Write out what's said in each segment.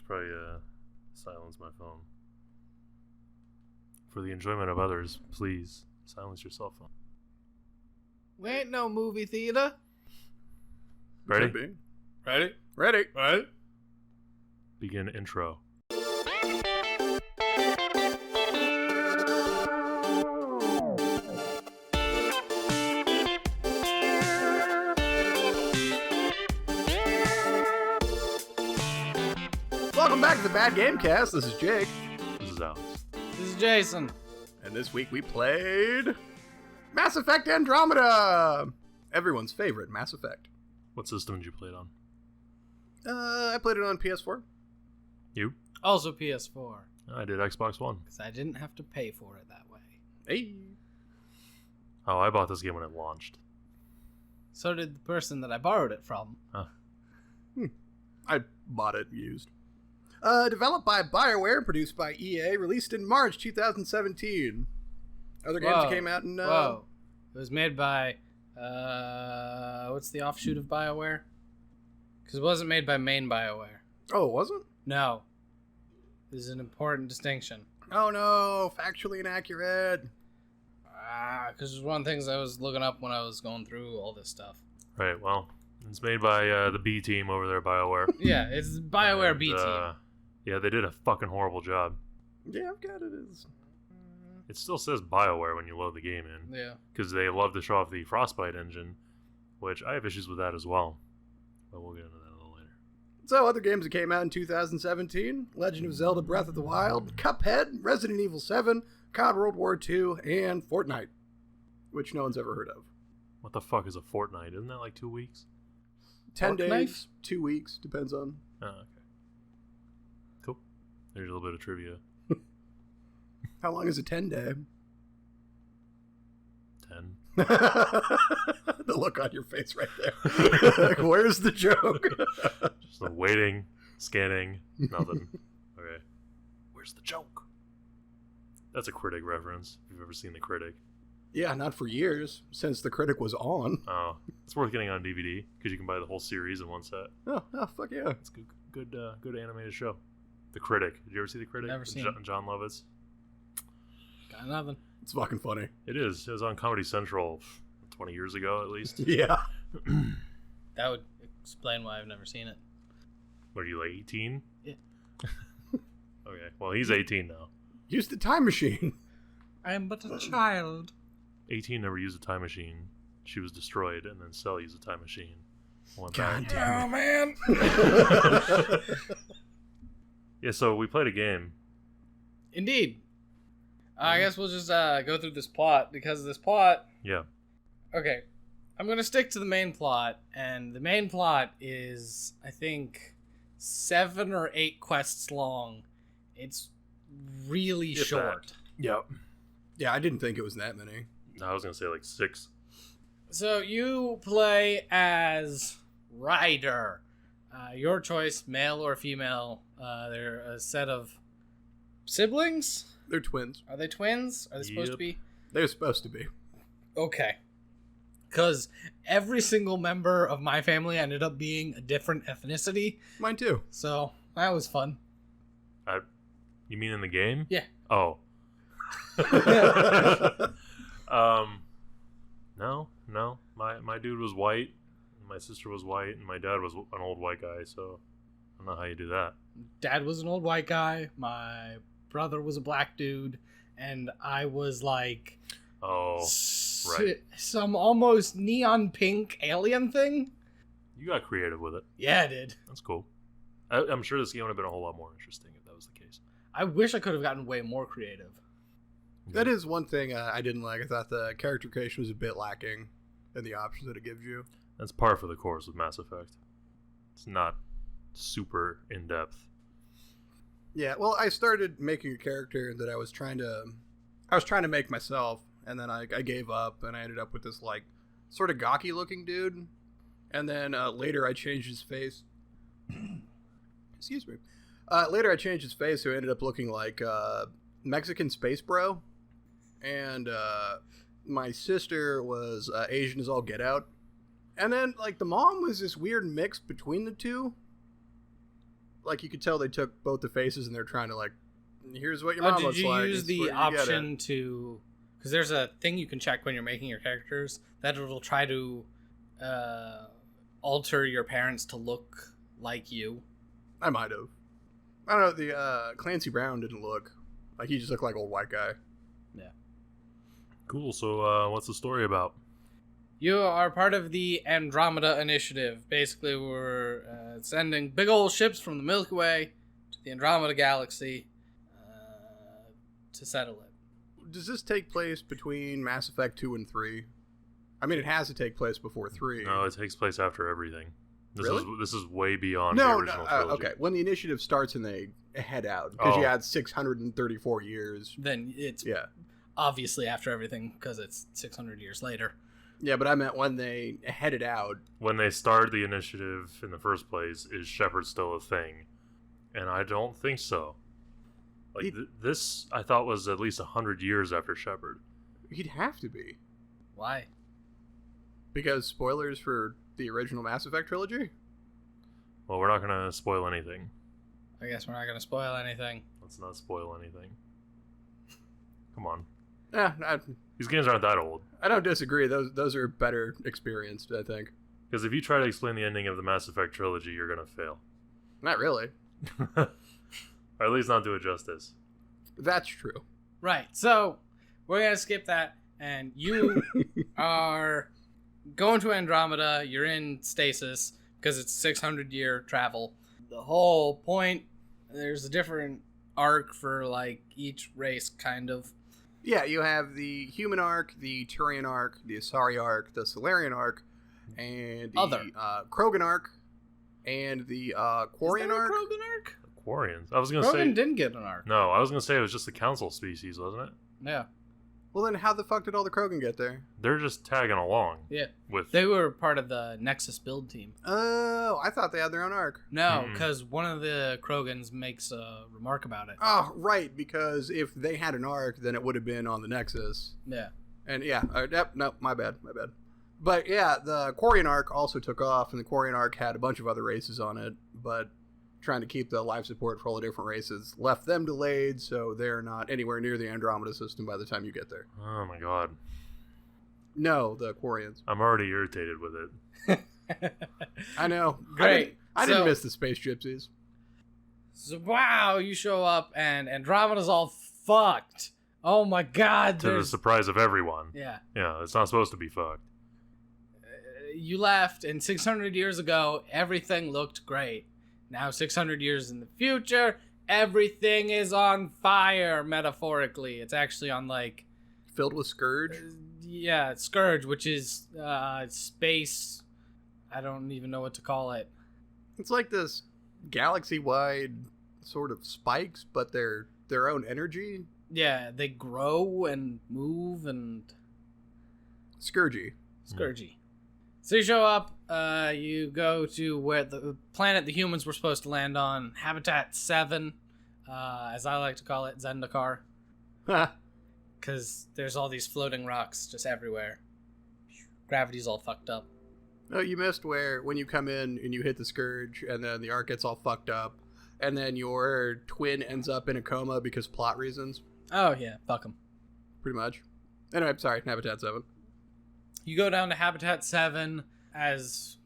should probably silence my phone. For the enjoyment of others, please silence your cell phone. We ain't no movie theater. Ready? Ready? Ready? Begin intro. Welcome back to the Bad Game Cast. This is Jake. This is Alex. This is Jason. And this week we played Mass Effect Andromeda. Everyone's favorite Mass Effect. What system did you play it on? I played it on PS4. You? Also PS4. I did Xbox One. Because I didn't have to pay for it that way. Hey. Oh, I bought this game when it launched. So did the person that I borrowed it from. Huh. I bought it used. Developed by BioWare, produced by EA, released in March 2017. Other games that came out in... Whoa. It was made by... what's the offshoot of BioWare? Because it wasn't made by main BioWare. Oh, it wasn't? No. This is an important distinction. Oh no, factually inaccurate. Because it was one of the things I was looking up when I was going through all this stuff. Right, well, it's made by the B team over there, BioWare. Yeah, it's BioWare B team. Yeah, they did a fucking horrible job. Yeah, I've got it as... It still says BioWare when you load the game in. Yeah. Because they love to show off the Frostbite engine, which I have issues with that as well. But we'll get into that a little later. So, other games that came out in 2017, Legend of Zelda Breath of the Wild, Cuphead, Resident Evil 7, COD World War II, and Fortnite, which no one's ever heard of. What the fuck is a fortnight? Isn't that like 2 weeks? 10 days, Knife? 2 weeks, depends on... Oh, okay. Cool. There's a little bit of trivia. How long is a 10-day? 10. The look on your face right there. Like, where's the joke? Just waiting, scanning, nothing. Okay. Where's the joke? That's a Critic reference, if you've ever seen The Critic. Yeah, not for years, since The Critic was on. Oh, it's worth getting on DVD, because you can buy the whole series in one set. Oh fuck yeah. It's a good animated show. The Critic. Did you ever see The Critic? Never seen it. John Lovitz. Got nothing. It's fucking funny. It is. It was on Comedy Central 20 years ago, at least. Yeah. That would explain why I've never seen it. What are you, like 18? Yeah. Okay, well, he's 18 now. Use the time machine. I am but a child. 18 never used a time machine. She was destroyed, and then Cell used a time machine. God Oh, man. Yeah, so we played a game. Indeed. I guess we'll just go through this plot, because this plot... Yeah. Okay. I'm going to stick to the main plot, and the main plot is, I think, 7 or 8 quests long. It's really If short. Yep. Yeah, I didn't think it was that many. I was going to say like 6. So you play as Ryder. Your choice, male or female. They're a set of siblings? They're twins. Are they twins? Are they supposed to be? They're supposed to be. Okay. Because every single member of my family ended up being a different ethnicity. Mine too. So that was fun. You mean in the game? Yeah. Oh. No. My dude was white, my sister was white, and my dad was an old white guy, so I don't know how you do that. Dad was an old white guy. My brother was a black dude. And I was like... Oh, right. Some almost neon pink alien thing. You got creative with it. Yeah, I did. That's cool. I'm sure this game would have been a whole lot more interesting if that was the case. I wish I could have gotten way more creative. That is one thing I didn't like. I thought the character creation was a bit lacking in the options that it gives you. That's par for the course with Mass Effect. It's not super in-depth. Yeah, well, I started making a character that I was trying to make myself, and then I gave up, and I ended up with this, like, sort of gawky looking dude. And then later I changed his face. Excuse me. Later I changed his face, so he ended up looking like Mexican space bro. And my sister was Asian as all get out. And then, like, the mom was this weird mix between the two. like you could tell they took both the faces and they're trying to like, here's what your mom looks like. Did you use the option to? Because there's a thing you can check when you're making your characters that it'll try to alter your parents to look like you. I might have. I don't know. The Clancy Brown didn't look like he just looked like old white guy. Yeah. Cool. So, what's the story about? You are part of the Andromeda Initiative. Basically, we're sending big old ships from the Milky Way to the Andromeda Galaxy to settle it. Does this take place between Mass Effect 2 and 3? I mean, it has to take place before 3. No, it takes place after everything. Really? This is way beyond the original trilogy. Okay. When the initiative starts and they head out, because you had 634 years. Then it's obviously after everything, because it's 600 years later. Yeah, but I meant when they headed out. When they started the initiative in the first place, is Shepard still a thing? And I don't think so. Like, this, I thought, was at least 100 years after Shepard. He'd have to be. Why? Because spoilers for the original Mass Effect trilogy? Well, we're not going to spoil anything. I guess we're not going to spoil anything. Let's not spoil anything. Come on. Yeah, These games aren't that old. I don't disagree. Those are better experienced, I think. Because if you try to explain the ending of the Mass Effect trilogy, you're going to fail. Not really. Or at least not do it justice. That's true. Right, so we're going to skip that, and you are going to Andromeda. You're in stasis because it's 600-year travel. The whole point, there's a different arc for like each race, kind of. Yeah, you have the human arc, the Turian arc, the Asari arc, the Solarian arc, and the Krogan arc, and the Quarian arc. Krogan arc? Quarians. I was going to say... Krogan didn't get an arc. No, I was going to say it was just the council species, wasn't it? Yeah. Well, then how the fuck did all the Krogan get there? They're just tagging along. Yeah. With... They were part of the Nexus build team. Oh, I thought they had their own arc. No, because one of the Krogans makes a remark about it. Oh, right, because if they had an arc, then it would have been on the Nexus. Yeah. And no, my bad. But yeah, the Quarian arc also took off, and the Quarian arc had a bunch of other races on it, but trying to keep the life support for all the different races left them delayed, so they're not anywhere near the Andromeda system by the time you get there. Oh my god. No, the Quarians. I'm already irritated with it. I know. Great. I didn't miss the space gypsies. So, wow, you show up, and Andromeda's all fucked. Oh my god. To the surprise of everyone. Yeah. Yeah, it's not supposed to be fucked. You left, and 600 years ago, everything looked great. Now, 600 years in the future, everything is on fire, metaphorically. It's actually on, like... Filled with Scourge? Yeah, Scourge, which is space... I don't even know what to call it. It's like this galaxy-wide sort of spikes, but they're their own energy. Yeah, they grow and move and... Scourgy. Scourgy. So you show up, you go to where the planet the humans were supposed to land on, Habitat 7, as I like to call it, Zendikar. Because there's all these floating rocks just everywhere. Gravity's all fucked up. Oh, you missed when you come in and you hit the Scourge, and then the arc gets all fucked up, and then your twin ends up in a coma because plot reasons. Oh, yeah, fuck them. Pretty much. Anyway, I'm sorry, Habitat 7. You go down to Habitat 7 as,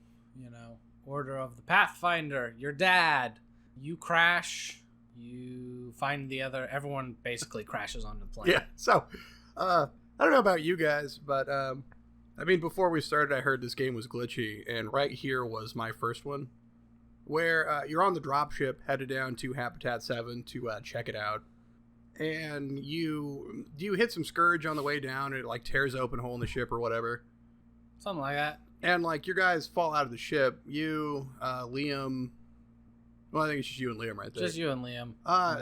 order of the Pathfinder, your dad. You crash, you find everyone basically crashes onto the planet. Yeah, so, I don't know about you guys, but, before we started, I heard this game was glitchy, and right here was my first one, where you're on the dropship, headed down to Habitat 7 to check it out, and you hit some Scourge on the way down, and it, tears open a hole in the ship or whatever. Something like that. And, your guys fall out of the ship. You, Liam... Well, I think it's just you and Liam right there. Just you and Liam.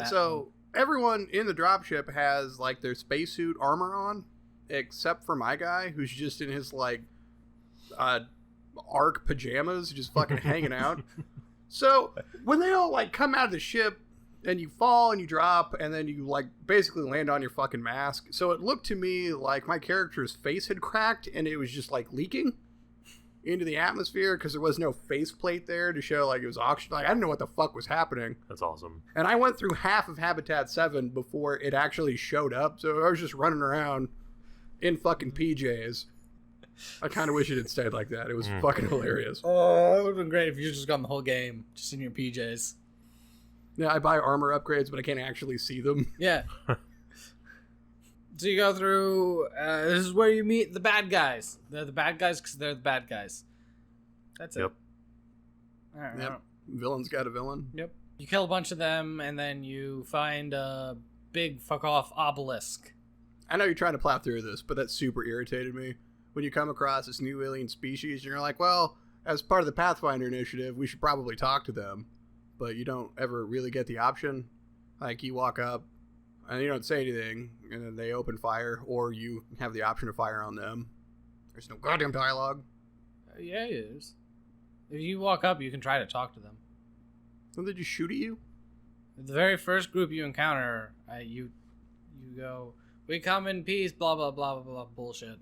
So, everyone in the dropship has, their spacesuit armor on, except for my guy, who's just in his, arc pajamas, just fucking hanging out. So, when they all, come out of the ship, and you fall and you drop, and then you, basically land on your fucking mask. So it looked to me like my character's face had cracked, and it was just, leaking. into the atmosphere because there was no faceplate there to show like it was auction. Like I didn't know what the fuck was happening. That's awesome. And I went through half of Habitat 7 before it actually showed up. So I was just running around in fucking PJs. I kind of wish it had stayed like that. It was fucking hilarious. Oh, it would have been great if you just gone the whole game just in your PJs. Yeah, I buy armor upgrades, but I can't actually see them. Yeah. So you go through, this is where you meet the bad guys. They're the bad guys because they're the bad guys. That's it. Yep. All right. Yep. Villain's got a villain. Yep. You kill a bunch of them, and then you find a big fuck-off obelisk. I know you're trying to plow through this, but that super irritated me. When you come across this new alien species, and you're like, well, as part of the Pathfinder initiative, we should probably talk to them. But you don't ever really get the option. Like, you walk up, and you don't say anything, and then they open fire, or you have the option to fire on them. There's no goddamn dialogue. Yeah, it is. If you walk up, you can try to talk to them. Don't they just shoot at you? The very first group you encounter, you go, we come in peace, blah, blah, blah, blah, blah, bullshit.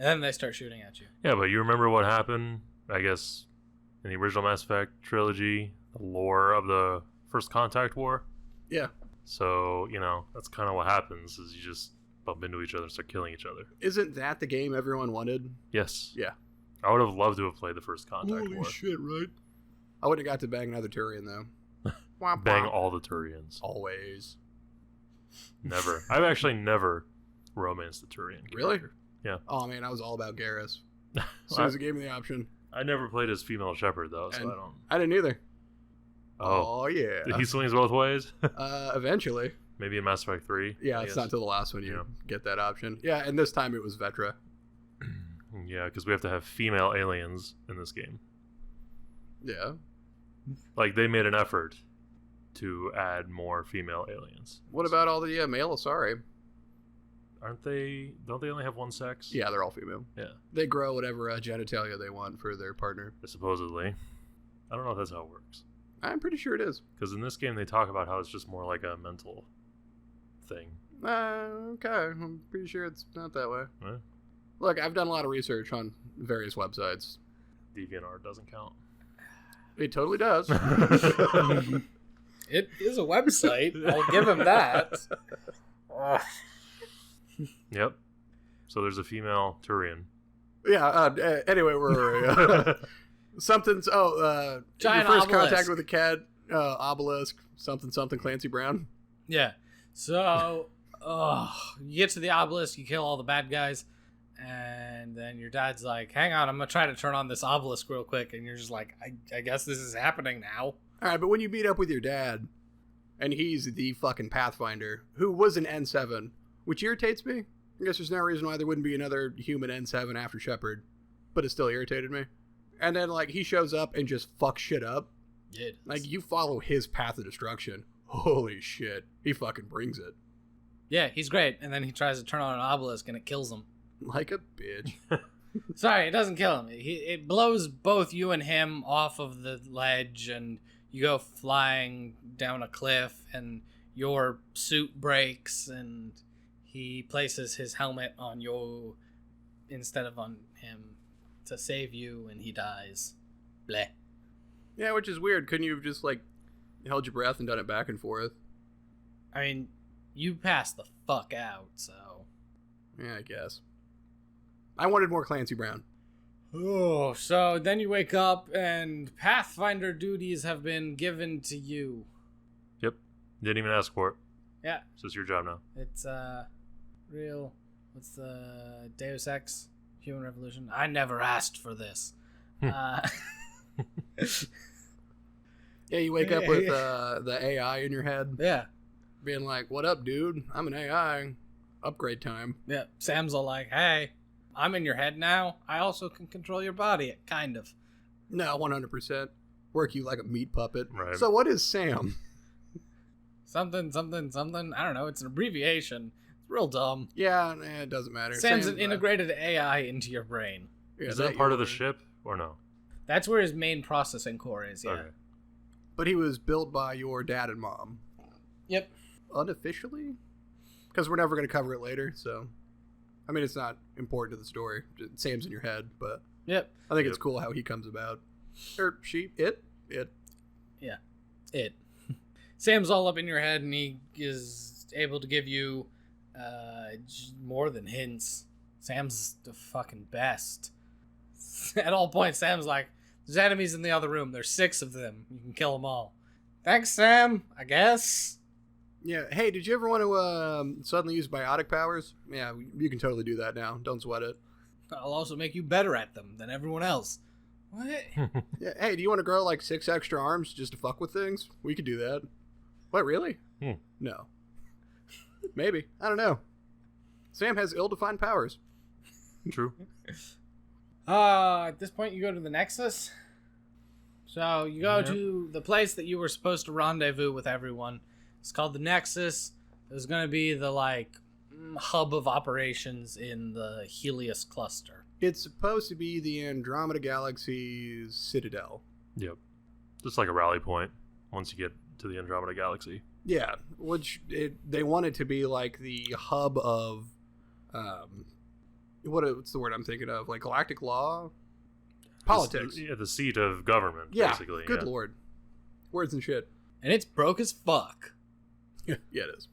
And then they start shooting at you. Yeah, but you remember what happened, I guess, in the original Mass Effect trilogy, the lore of the First Contact War? Yeah. So, you know, that's kind of what happens, is you just bump into each other and start killing each other. Isn't that the game everyone wanted? Yes. Yeah. I would have loved to have played the First Contact War. Shit, right? I wouldn't have got to bang another Turian, though. Bang all the Turians. Always. Never. I've actually never romanced the Turian character. Really? Yeah. Oh, man, I was all about Garrus. As soon as it gave me the option. I never played as female shepherd, though, so And I don't... I didn't either. Oh, yeah. He swings both ways? Eventually. Maybe in Mass Effect 3? Yeah, I it's guess. not until the last one you get that option. Yeah, and this time it was Vetra. Yeah, because we have to have female aliens in this game. Yeah. Like, they made an effort to add more female aliens. What about all the male Asari? Aren't they... Don't they only have one sex? Yeah, they're all female. Yeah. They grow whatever genitalia they want for their partner. Supposedly. I don't know if that's how it works. I'm pretty sure it is. Because in this game, they talk about how it's just more like a mental thing. Okay. I'm pretty sure it's not that way. Eh? Look, I've done a lot of research on various websites. DeviantArt doesn't count. It totally does. It is a website. I'll give him that. Yep. So there's a female Turian. Yeah, anyway, we're... something's... Giant your first obelisk. contact with a cat, obelisk, something, Clancy Brown. Yeah. So, you get to the obelisk, you kill all the bad guys, and then your dad's like, hang on, I'm going to try to turn on this obelisk real quick. And you're just like, I guess this is happening now. All right, but when you meet up with your dad, and he's the fucking Pathfinder, who was an N7, which irritates me. I guess there's no reason why there wouldn't be another human N7 after Shepard, but it still irritated me. And then, like, he shows up and just fucks shit up. Yeah. Like, you follow his path of destruction. Holy shit. He fucking brings it. Yeah, he's great. And then he tries to turn on an obelisk and it kills him. Like a bitch. Sorry, it doesn't kill him. It blows both you and him off of the ledge, and you go flying down a cliff, and your suit breaks, and he places his helmet on you instead of on him to save you, and he dies. Bleh. Yeah, which is weird. Couldn't you have just, like, held your breath and done it back and forth? I mean, you passed the fuck out, so... Yeah, I guess. I wanted more Clancy Brown. Oh, so then you wake up, and Pathfinder duties have been given to you. Yep. Didn't even ask for it. Yeah. So it's your job now. It's, real... What's the... Deus Ex? Human Revolution? I never asked for this. Yeah, you wake up with the AI in your head. Yeah. Being like, what up, dude? I'm an AI. Upgrade time. Yeah. Sam's all like, hey, I'm in your head now. I also can control your body. Kind of. No, 100%. Work you like a meat puppet. Right. So what is Sam? Something. I don't know. It's an abbreviation. It's real dumb. Yeah, it doesn't matter. Sam's an integrated AI into your brain. Yeah, is that part of the ship or no? That's where his main processing core is, yeah. Okay. But he was built by your dad and mom. Yep. Unofficially? Because we're never going to cover it later, so... I mean, it's not important to the story. Sam's in your head, but... Yep. I think it's cool how he comes about. Or she, it. Yeah, it. Sam's all up in your head, and he is able to give you more than hints. Sam's the fucking best. At all points, Sam's like, there's enemies in the other room. There's 6 of them. You can kill them all. Thanks, Sam, I guess. Yeah. Hey, did you ever want to suddenly use biotic powers? Yeah, you can totally do that now. Don't sweat it. I'll also make you better at them than everyone else. What? Yeah. Hey, do you want to grow like 6 extra arms just to fuck with things? We could do that. What, really? No. Maybe. I don't know. Sam has ill-defined powers. True. At this point, you go to the Nexus. So you go to the place that you were supposed to rendezvous with everyone. It's called the Nexus. There's going to be the hub of operations in the Helios cluster. It's supposed to be the Andromeda Galaxy's citadel. Yep. Just like a rally point once you get to the Andromeda Galaxy. Yeah, which they want it to be like the hub of, what's the word I'm thinking of? Like galactic law? Politics. The seat of government, basically. Good lord. Words and shit. And it's broke as fuck. Yeah, it is.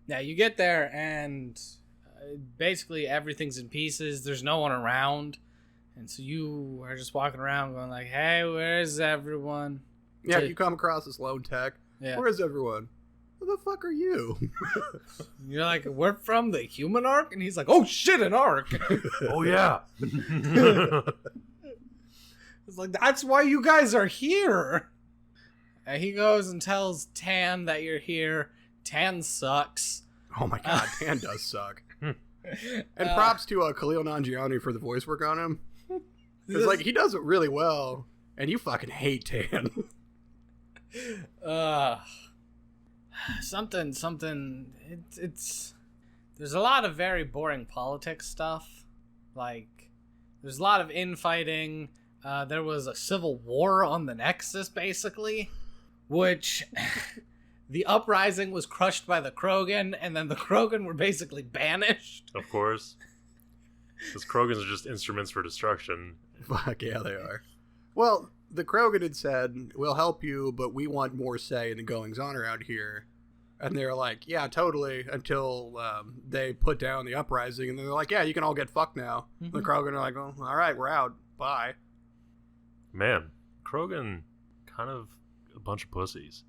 Yeah, you get there and basically everything's in pieces. There's no one around. And so you are just walking around going like, hey, where's everyone? Yeah, you come across this lone tech. Yeah. Where's everyone? Who the fuck are you? You're like, we're from the human arc? And he's like, oh shit, an arc. Oh, yeah. It's like, that's why you guys are here. And he goes and tells Tan that you're here. Tan sucks. Oh my god, Tan does suck. And props to Khalil Nanjiani for the voice work on him. It's like, he does it really well, and you fucking hate Tan. It's there's a lot of very boring politics stuff. Like, there's a lot of infighting. There was a civil war on the Nexus, basically, which the uprising was crushed by the Krogan, and then the Krogan were basically banished. Of course. Because Krogans are just instruments for destruction. Fuck yeah, they are. Well, the Krogan had said, we'll help you, but we want more say in the goings-on around here. And they're like, yeah, totally, until they put down the uprising, and they're like, yeah, you can all get fucked now. Mm-hmm. The Krogan are like, oh, all right, we're out. Bye. Man, Krogan, kind of a bunch of pussies.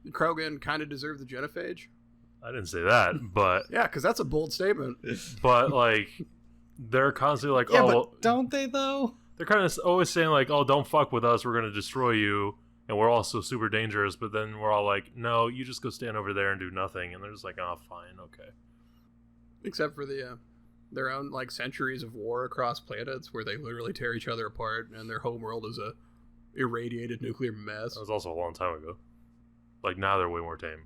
The Krogan kind of deserve the genophage? I didn't say that, but... Yeah, because that's a bold statement. But, like, they're constantly like, yeah, but don't they, though? They're kind of always saying, like, oh, don't fuck with us, we're going to destroy you, and we're also super dangerous, but then we're all like, no, you just go stand over there and do nothing, and they're just like, oh, fine, okay. Except for their own, like, centuries of war across planets where they literally tear each other apart, and their home world is a irradiated nuclear mess. That was also a long time ago. Like, now they're way more tame.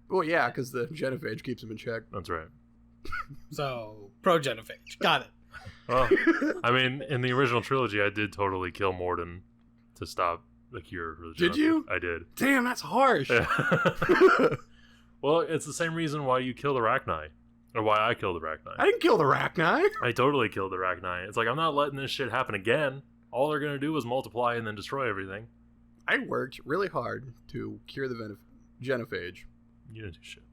Well, yeah, because the genophage keeps them in check. That's right. So, pro-genophage. Got it. Well, I mean, in the original trilogy, I did totally kill Morden to stop the cure for the Did you? I did. Damn, that's harsh. Yeah. Well, it's the same reason why you killed Arachni. Or why I killed Arachni. I didn't kill the Arachni. I totally killed Arachni. It's like, I'm not letting this shit happen again. All they're going to do is multiply and then destroy everything. I worked really hard to cure the genophage. You didn't do shit.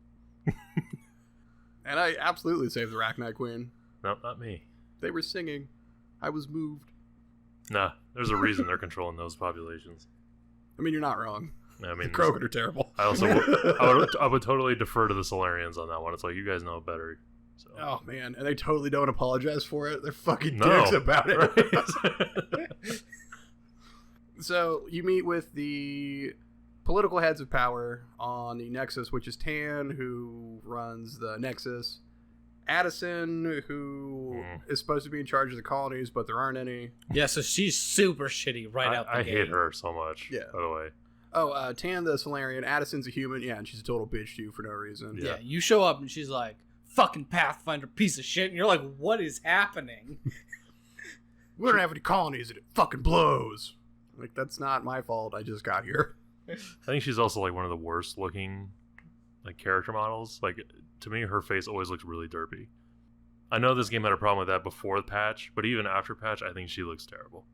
And I absolutely saved the Arachni Queen. No, not me. They were singing. I was moved. Nah, there's a reason they're controlling those populations. I mean, you're not wrong. I mean, the Krogan are terrible. I would totally defer to the Solarians on that one. It's like, you guys know better. So. Oh, man. And they totally don't apologize for it. They're fucking dicks about it. Right? So, you meet with the political heads of power on the Nexus, which is Tan, who runs the Nexus. Addison, who is supposed to be in charge of the colonies, but there aren't any. Yeah, so she's super shitty out the gate. I hate her so much, by the way. Oh, Tan the Solarian, Addison's a human, yeah, and she's a total bitch to you for no reason. Yeah, you show up and she's like, fucking Pathfinder piece of shit, and you're like, what is happening? We don't have any colonies and it fucking blows. Like, that's not my fault, I just got here. I think she's also like one of the worst looking like character models. Like, to me, her face always looks really derpy. I know this game had a problem with that before the patch, but even after patch, I think she looks terrible.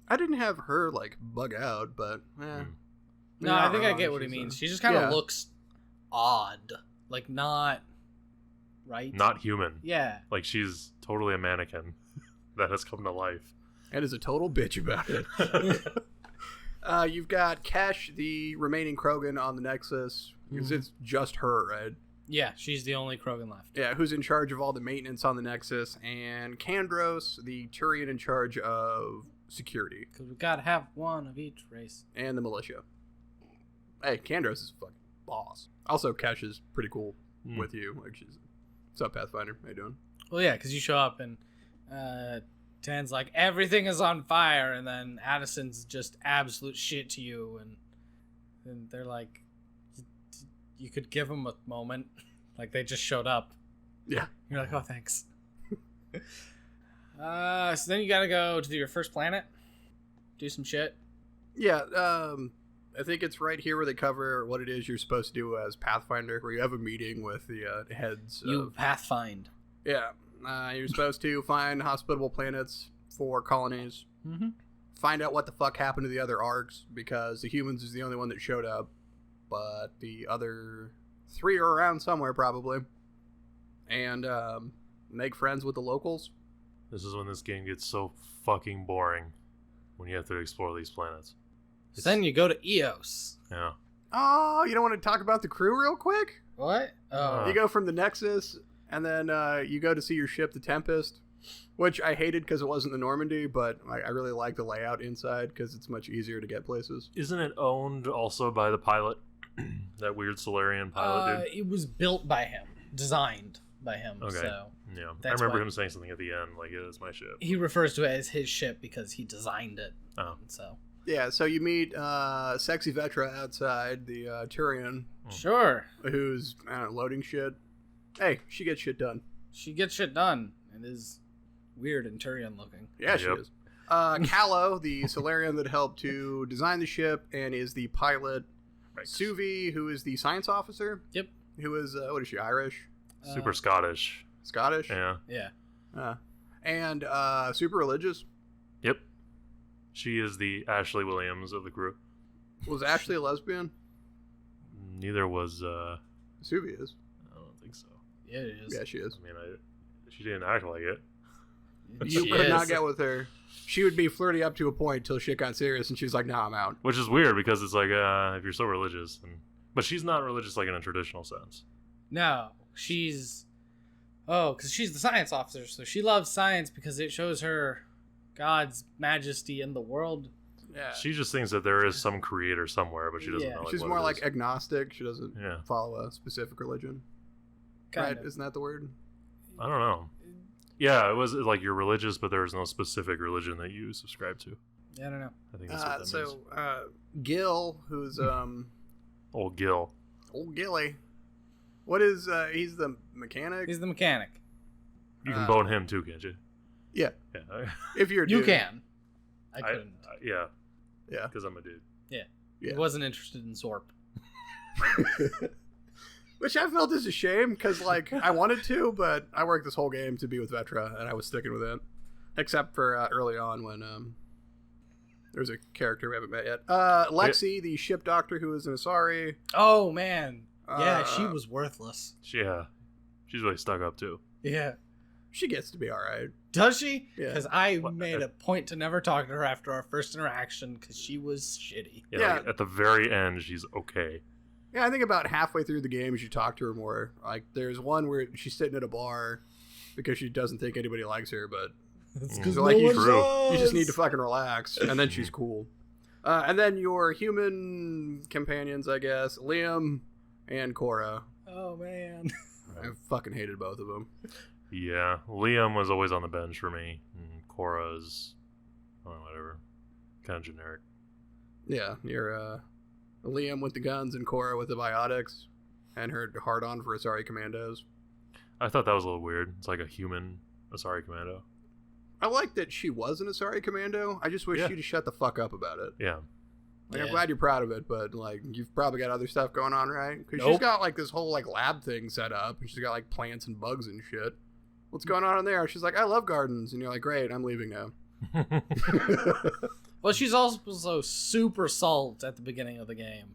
I didn't have her like bug out, but No, I think I get what he means. She just kind of looks odd, like not right, not human. Yeah, like she's totally a mannequin that has come to life, and is a total bitch about it. You've got Kesh, the remaining Krogan on the Nexus, because it's just her, right? Yeah, she's the only Krogan left. Yeah, who's in charge of all the maintenance on the Nexus, and Kandros, the Turian in charge of security. Because we gotta have one of each race. And the militia. Hey, Kandros is a fucking boss. Also, Kesh is pretty cool with you. Like, what's up, Pathfinder? How you doing? Well, yeah, because you show up and Tan's like, everything is on fire, and then Addison's just absolute shit to you, and they're like, you could give them a moment. Like, they just showed up. Yeah. You're like, oh, thanks. So then you gotta go to your first planet, do some shit. Yeah, I think it's right here where they cover what it is you're supposed to do as Pathfinder, where you have a meeting with the heads. You pathfind. Yeah, you're supposed to find hospitable planets for colonies. Mm-hmm. Find out what the fuck happened to the other arcs, because the humans is the only one that showed up, but the other 3 are around somewhere probably. And make friends with the locals. This is when this game gets so fucking boring, when you have to explore these planets. So then you go to Eos. Yeah. Oh, you don't want to talk about the crew real quick? What? Oh. You go from the Nexus, and then you go to see your ship, the Tempest, which I hated because it wasn't the Normandy, but I really like the layout inside because it's much easier to get places. Isn't it owned also by the pilot? That weird Solarian pilot dude? It was built by him, designed by him. Okay. So yeah. I that's remember why him saying something at the end, like, it is my ship. he refers to it as his ship because he designed it. Oh. So Yeah, so you meet Sexy Vetra outside, the Turian, sure, who's, I don't know, loading shit. Hey, she gets shit done. she gets shit done and is weird and Turian looking. Yeah, she is. Callow, the Solarian that helped to design the ship and is the pilot. Right. Suvi, who is the science officer. Yep. Who is, what is she, Irish? Super Scottish. Scottish? Yeah. Yeah. And super religious. Yep. She is the Ashley Williams of the crew. Was Ashley a lesbian? Neither was, Suvi is. I don't think so. Yeah, it is. Yeah, she is. I mean, she didn't act like it. You She could is. not get with her. She would be flirty up to a point till shit got serious, and she's like, "Nah, I'm out." Which is weird because it's like, if you're so religious, but she's not religious like in a traditional sense. No, she's... Oh, because she's the science officer, so she loves science because it shows her God's majesty in the world. Yeah, She just thinks that there is some creator somewhere, but she doesn't Yeah. know. Like, she's what more it like is. agnostic. She doesn't Yeah. follow a specific religion. Kind Right? of. Isn't that the word? I don't know. Yeah, it was like you're religious, but there is no specific religion that you subscribe to. Yeah, I don't know. I think that's what that means. Gil, who's Old Gil. old Gilly. What is he's the mechanic? He's the mechanic. You can bone him too, can't you? Yeah. Yeah. If you're a You dude. can. I couldn't. Yeah, Yeah. because I'm a dude. Yeah. He wasn't interested in Zorp. Which I felt is a shame because, like, I wanted to, but I worked this whole game to be with Vetra, and I was sticking with it. Except for early on when there's a character we haven't met yet. Lexi, the ship doctor who is an Asari. Oh, man. Yeah, she was worthless. Yeah, she's really stuck up too. Yeah. She gets to be all right. Does she? Yeah. Because I made a point to never talk to her after our first interaction because she was shitty. Yeah, like, at the very end, she's okay. Yeah, I think about halfway through the game, you talk to her more. Like, there's one where she's sitting at a bar because she doesn't think anybody likes her, but It's because like, you does. just need to fucking relax, and then she's cool. And then your human companions, I guess, Liam and Cora. Oh, man. I fucking hated both of them. Yeah, Liam was always on the bench for me. And Cora's, whatever, kind of generic. Yeah, you're Liam with the guns and Cora with the biotics, and her hard on for Asari Commandos. I thought that was a little weird. It's like a human Asari Commando. I like that she was an Asari Commando. I just wish she'd have shut the fuck up about it. Yeah. Like, I'm glad you're proud of it, but like you've probably got other stuff going on, right? Because she's got like this whole like lab thing set up, and she's got like plants and bugs and shit. What's going on in there? She's like, I love gardens. And you're like, great, I'm leaving now. Well, she's also super salt at the beginning of the game.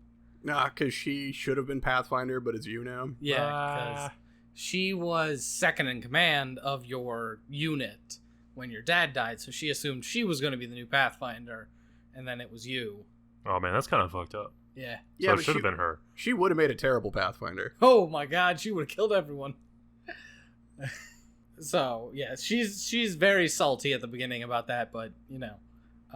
Nah, because she should have been Pathfinder, but it's you now. Yeah, because she was second in command of your unit when your dad died, so she assumed she was going to be the new Pathfinder, and then it was you. Oh man, that's kind of fucked up. Yeah. So it should have been her. She would have made a terrible Pathfinder. Oh my god, she would have killed everyone. So, yeah, she's very salty at the beginning about that, but, you know,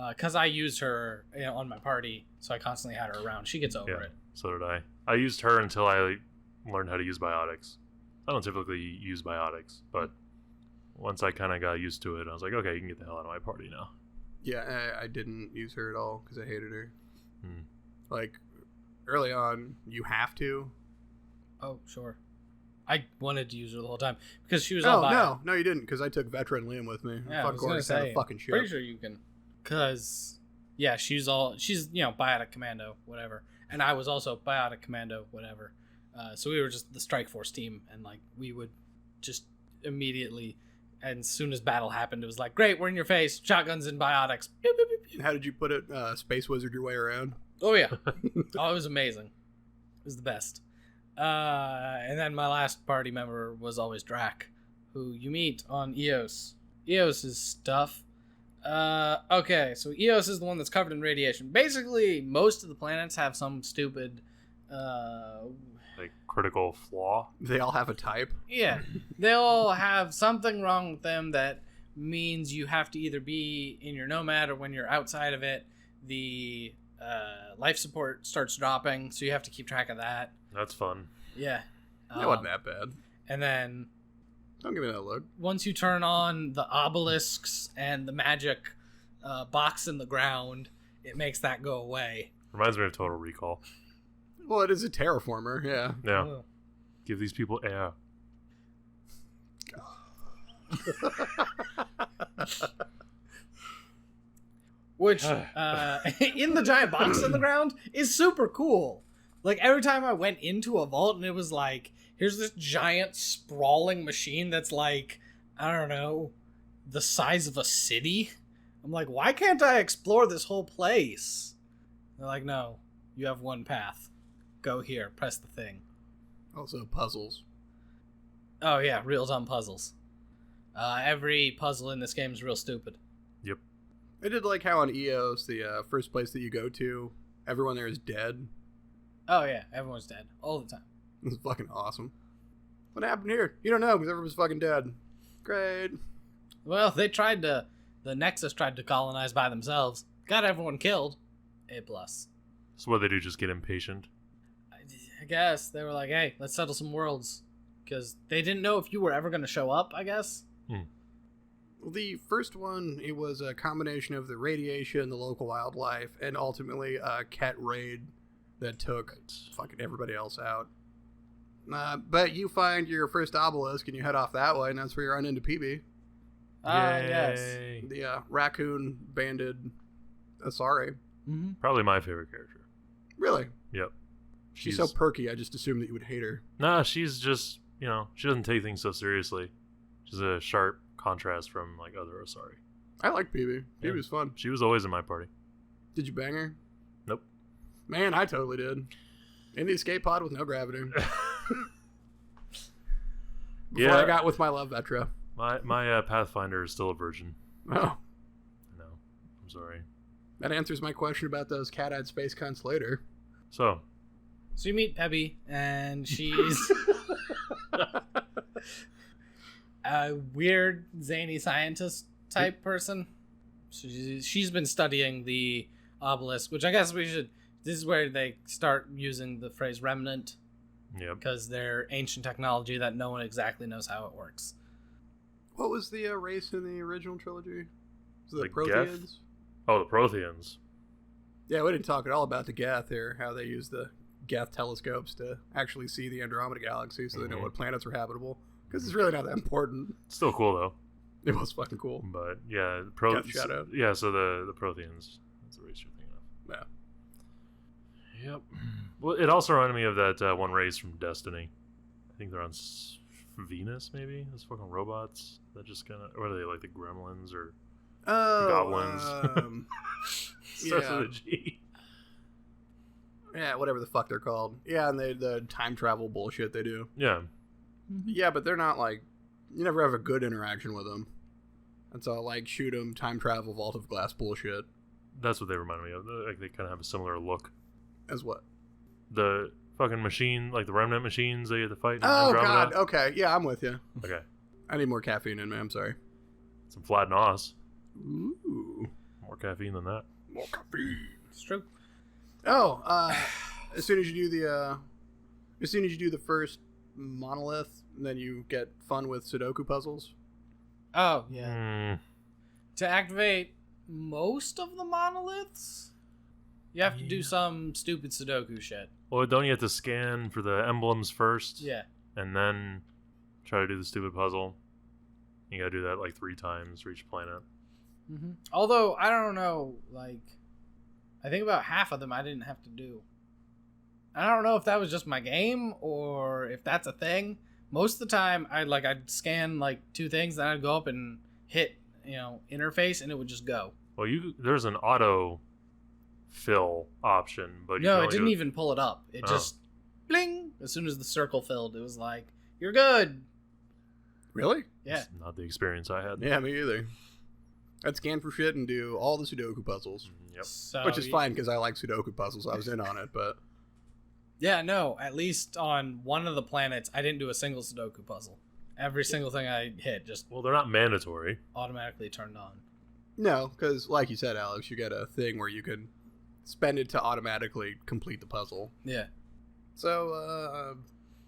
because I used her on my party, so I constantly had her around. She gets over it. So did I. I used her until I learned how to use biotics. I don't typically use biotics, but once I kind of got used to it, I was like, okay, you can get the hell out of my party now. Yeah, I didn't use her at all because I hated her. Like, early on, you have to. Oh, sure. I wanted to use her the whole time because she was all bio. No, you didn't, because I took veteran Liam with me. Yeah, I was going to say, fucking shit. Pretty sure you can. Because, yeah, she's biotic commando, whatever. And I was also biotic commando, whatever. So we were just the Strike Force team, and, like, we would just immediately, and as soon as battle happened, it was like, great, we're in your face, shotguns and biotics. Pew, pew, pew, pew. How did you put it? Space Wizard your way around? Oh, yeah. Oh, it was amazing. It was the best. And then my last party member was always Drac, who you meet on Eos. Eos's stuff. Okay, so Eos is the one that's covered in radiation. Basically, most of the planets have some stupid, like, critical flaw. They all have a type. Yeah, they all have something wrong with them that means you have to either be in your nomad or when you're outside of it, the life support starts dropping, so you have to keep track of that. That's fun. Yeah. That wasn't that bad. And then don't give me that look. Once you turn on the obelisks and the magic box in the ground, it makes that go away. Reminds me of Total Recall. Well, it is a terraformer, yeah. Yeah. Oh. Give these people air. Which, in the giant box in the ground, is super cool. Like, every time I went into a vault and it was like, here's this giant sprawling machine that's like, I don't know, the size of a city. I'm like, why can't I explore this whole place? They're like, no, you have one path. Go here, press the thing. Also puzzles. Oh yeah, real-time puzzles. Every puzzle in this game is real stupid. Yep. I did like how on Eos, the first place that you go to, everyone there is dead. Oh yeah, everyone's dead all the time. It's fucking awesome. What happened here? You don't know because everyone's fucking dead. Great. Well, the Nexus tried to colonize by themselves. Got everyone killed. A+. So what they do, just get impatient? I guess. They were like, hey, let's settle some worlds. Because they didn't know if you were ever going to show up, I guess. Well, the first one, it was a combination of the radiation, the local wildlife, and ultimately a cat raid that took fucking everybody else out. But you find your first obelisk and you head off that way, and that's where you run into PB. Yes. The raccoon banded Asari. Mm-hmm. Probably my favorite character. Really? Yep. She's so perky, I just assumed that you would hate her. Nah, she's just, she doesn't take things so seriously. She's a sharp contrast from, like, other Asari. I like PB. Yeah. PB was fun. She was always in my party. Did you bang her? Nope. Man, I totally did. In the escape pod with no gravity. Before I got with my love Vetra. My Pathfinder is still a virgin. Oh. No. I'm sorry. That answers my question about those cat-eyed space cunts later. So you meet Peppy, and she's a weird, zany scientist type person. She's been studying the obelisk, which I guess we should... This is where they start using the phrase remnant. Yep. Because they're ancient technology that no one exactly knows how it works. What was the race in the original trilogy? Was it the Geth? Protheans? Oh, the Protheans. Yeah, we didn't talk at all about the Geth here, how they use the Geth telescopes to actually see the Andromeda galaxy so they know what planets are habitable. Because it's really not that important. Still cool, though. It was fucking cool. But, yeah, shout out. Yeah, so the Protheans. That's the race you're thinking of. Yeah. Yep. Well, it also reminded me of that one race from Destiny. I think they're on Venus, maybe? Those fucking robots that just kind of... Or are they like the gremlins or Oh, goblins? Starts yeah. with a G. Yeah, whatever the fuck they're called. Yeah, and the time travel bullshit they do. Yeah. Yeah, but they're not like... You never have a good interaction with them. It's all like shoot 'em, time travel, vault of glass bullshit. That's what they remind me of. Like they kind of have a similar look. As what? The fucking machine, like the remnant machines they had to fight in Oh, Andromeda. God. Okay. Yeah, I'm with you. Okay. I need more caffeine in me. I'm sorry. Some flat nos. Ooh. More caffeine than that. More caffeine. It's true. Oh, as soon as you do the first monolith, then you get fun with Sudoku puzzles. Oh, yeah. To activate most of the monoliths, you have to do some stupid Sudoku shit. Well, don't you have to scan for the emblems first? Yeah. And then try to do the stupid puzzle? You gotta do that like 3 times for each planet. Mm-hmm. Although, I don't know, like, I think about half of them I didn't have to do. I don't know if that was just my game or if that's a thing. Most of the time, I'd scan like 2 things, then I'd go up and hit, interface, and it would just go. Well, there's an auto fill option, but you No, can it only didn't do even pull it up. It just bling. As soon as the circle filled, it was like, "You're good." Really? Yeah. It's not the experience I had. Yeah, me either. I'd scan for shit and do all the Sudoku puzzles. Yep. So, Which is fine because I like Sudoku puzzles. I was in on it, but... Yeah, no. At least on one of the planets, I didn't do a single Sudoku puzzle. Every single thing I hit just Well, they're not mandatory. automatically turned on. No, because like you said, Alex, you get a thing where you can spend it to automatically complete the puzzle. Yeah. So,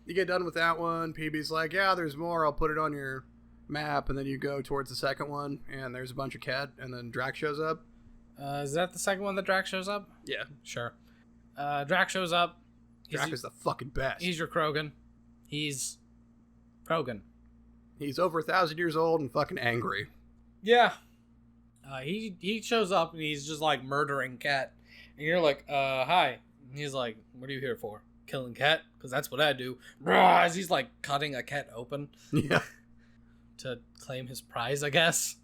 you get done with that one. PB's like, yeah, there's more. I'll put it on your map. And then you go towards the second one, and there's a bunch of cat, and then Drac shows up. Is that the second one that Drac shows up? Yeah. Sure. Drac shows up. Drac is the fucking best. He's your Krogan. He's Krogan. He's over 1,000 years old and fucking angry. Yeah. He shows up and he's just like murdering Cat. And you're like, hi. And he's like, what are you here for? Killing Cat? Because that's what I do. As he's like cutting a cat open. Yeah. To claim his prize, I guess.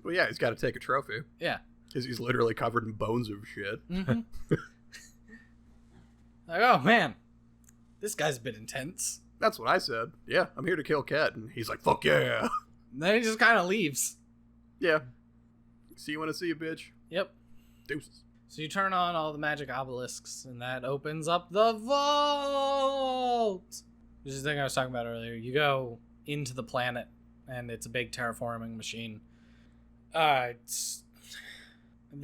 Well, yeah, he's got to take a trophy. Yeah. Because he's literally covered in bones of shit. Mm-hmm. Like, oh man, this guy's a bit intense. That's what I said. Yeah, I'm here to kill Cat. And he's like, fuck yeah. And then he just kind of leaves. Yeah. See you when I see you, bitch. Yep. Deuces. So you turn on all the magic obelisks, and that opens up the vault. This is the thing I was talking about earlier. You go into the planet, and it's a big terraforming machine. They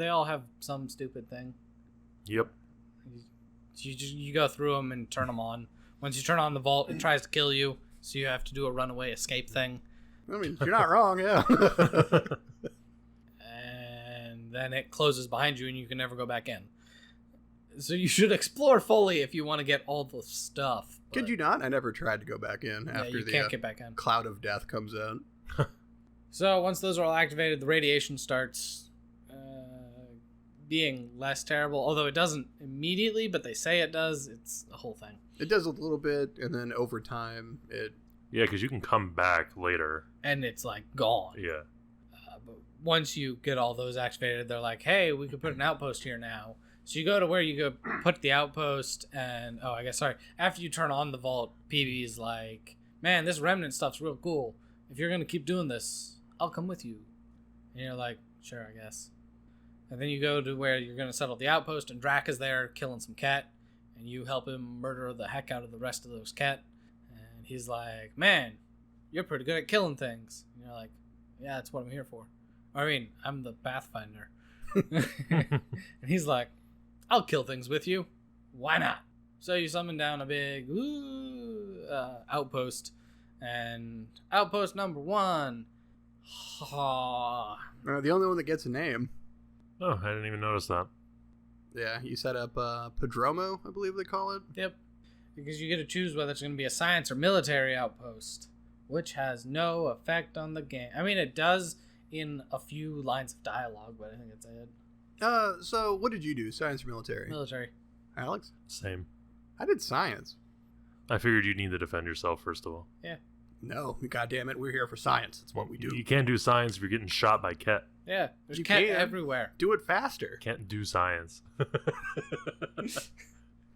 all have some stupid thing. Yep. You go through them and turn them on. Once you turn on the vault, it tries to kill you, so you have to do a runaway escape thing. I mean, you're not wrong, yeah. And then it closes behind you and you can never go back in. So you should explore fully if you want to get all the stuff. Could you not? I never tried to go back in after you the can't get back in. cloud of death comes out. So once those are all activated, the radiation starts being less terrible. Although it doesn't immediately, but they say it does. It's a whole thing. It does a little bit, and then over time, it... Yeah, because you can come back later. And it's like gone. Yeah. But once you get all those activated, they're like, hey, we could put an outpost here now. So you go to where you go put the outpost, and after you turn on the vault, PB's like, man, this remnant stuff's real cool. If you're gonna keep doing this, I'll come with you. And you're like, sure, I guess. And then you go to where you're gonna settle the outpost, and Drac is there killing some cat, and you help him murder the heck out of the rest of those cat. And he's like, man, you're pretty good at killing things. And you're like, yeah, that's what I'm here for. I mean, I'm the Pathfinder. And he's like, I'll kill things with you. Why not? So you summon down a big outpost. And outpost number 1. the only one that gets a name. Oh, I didn't even notice that. Yeah, you set up Padromo, I believe they call it. Yep. Because you get to choose whether it's going to be a science or military outpost, which has no effect on the game. I mean, it does in a few lines of dialogue, but I think it's it. So what did you do? Science or military? Military. Alex? Same. I did science. I figured you'd need to defend yourself, first of all. Yeah. No, goddamn it, we're here for science. That's what we do. You can't do science if you're getting shot by Ket. Yeah, there's You cat can. everywhere. Do it faster. Can't do science.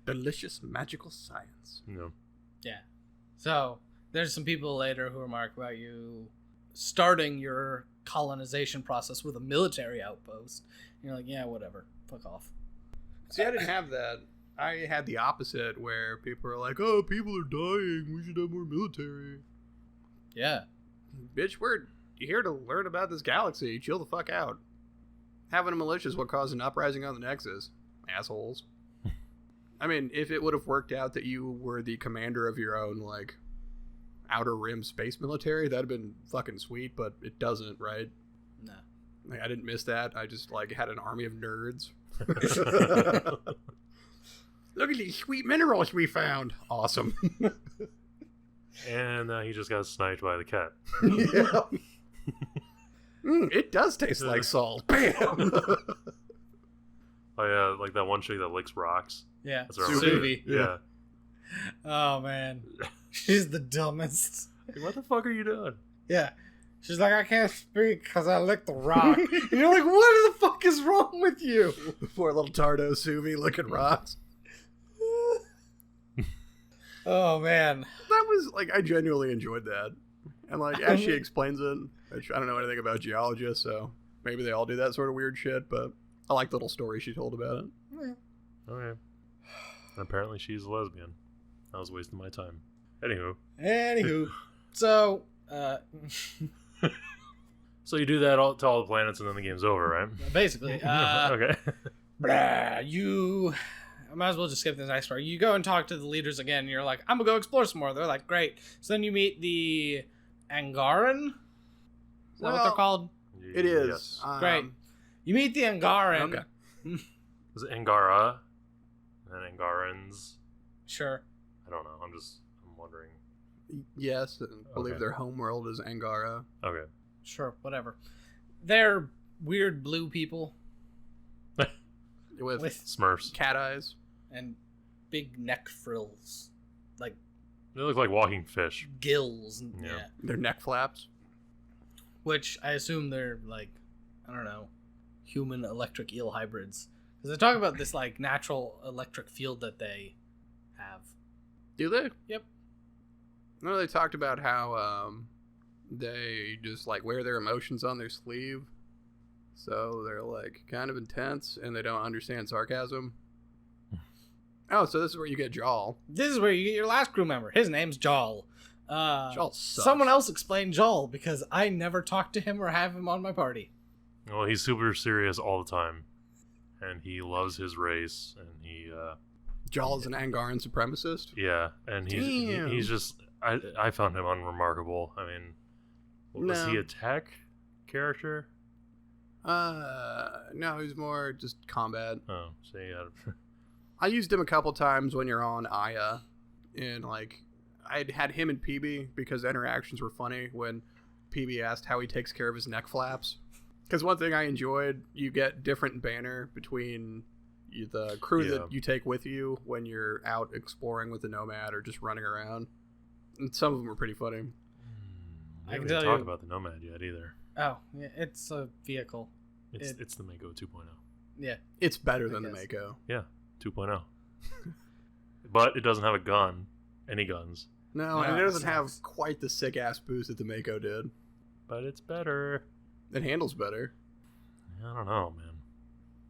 Delicious, magical science. No. Yeah. So there's some people later who remark about you starting your colonization process with a military outpost. And you're like, yeah, whatever. Fuck off. See, I didn't have that. I had the opposite, where people are like, "Oh, people are dying. We should have more military." Yeah. Bitch, we're here to learn about this galaxy. Chill the fuck out. Having a militia is what caused an uprising on the Nexus. Assholes. I mean, if it would have worked out that you were the commander of your own, like, outer rim space military, that'd have been fucking sweet, but it doesn't, right? No. Like, I didn't miss that. I just, like, had an army of nerds. Look at these sweet minerals we found. Awesome. And he just got sniped by the cat. Yeah. It does taste like salt. Bam! Oh yeah, like that one chick that licks rocks. Yeah. That's right. Suvi. Yeah. Oh, man. She's the dumbest. Hey, what the fuck are you doing? Yeah. She's like, I can't speak because I licked the rock. And you're like, what the fuck is wrong with you? Poor little Tardo Suvi licking rocks. Oh, man. That was, like, I genuinely enjoyed that. And, like, as she explains it, which I don't know anything about geologists, so maybe they all do that sort of weird shit, but I like the little story she told about it. Yeah. Okay. And apparently she's a lesbian. I was wasting my time. Anywho. So, So you do that to all the planets and then the game's over, right? basically, Okay. you might as well just skip this next part. You go and talk to the leaders again, and you're like, I'm gonna go explore some more. They're like, great. So then you meet the Angaran? Is that what they're called? It is. Yes. Great. You meet the Angaran. Okay. Is it Angara? And Angarans? Sure. I don't know. I'm wondering. Yes, I believe Okay. their homeworld is Angara. Okay. Sure, whatever. They're weird blue people With Smurfs. cat eyes. and big neck frills. Like They look like walking fish. gills. Yeah. Yeah. Their neck flaps. Which I assume they're like, I don't know, human electric eel hybrids. Because they talk about this like natural electric field that they have. Do they? Yep. No, they talked about how they just like wear their emotions on their sleeve. So they're like kind of intense and they don't understand sarcasm. Oh, so this is where you get Jawl. This is where you get your last crew member. His name's Jawl. Jawl sucks. Someone else explain Jawl because I never talked to him or have him on my party. Well, he's super serious all the time. And he loves his race. And he, Jawl is an Angaran supremacist. yeah. And Damn. he's just, I found him unremarkable. I mean, was No. he a tech character? No, he's more just combat. Oh, so yeah. I used him a couple times when you're on Aya, and like I'd had him and PB because the interactions were funny when PB asked how he takes care of his neck flaps. Because one thing I enjoyed, you get different banner between the crew Yeah. that you take with you when you're out exploring with the Nomad or just running around. And some of them were pretty funny. I I can haven't tell talked you- about the Nomad yet either. Oh, yeah, it's a vehicle. It's the Mako 2.0. Yeah. It's better than the guess. Mako. Yeah, 2.0. But it doesn't have a gun. Any guns. No, No, and it it doesn't have sucks. quite the sick ass boost that the Mako did. But it's better. It handles better. I don't know, man.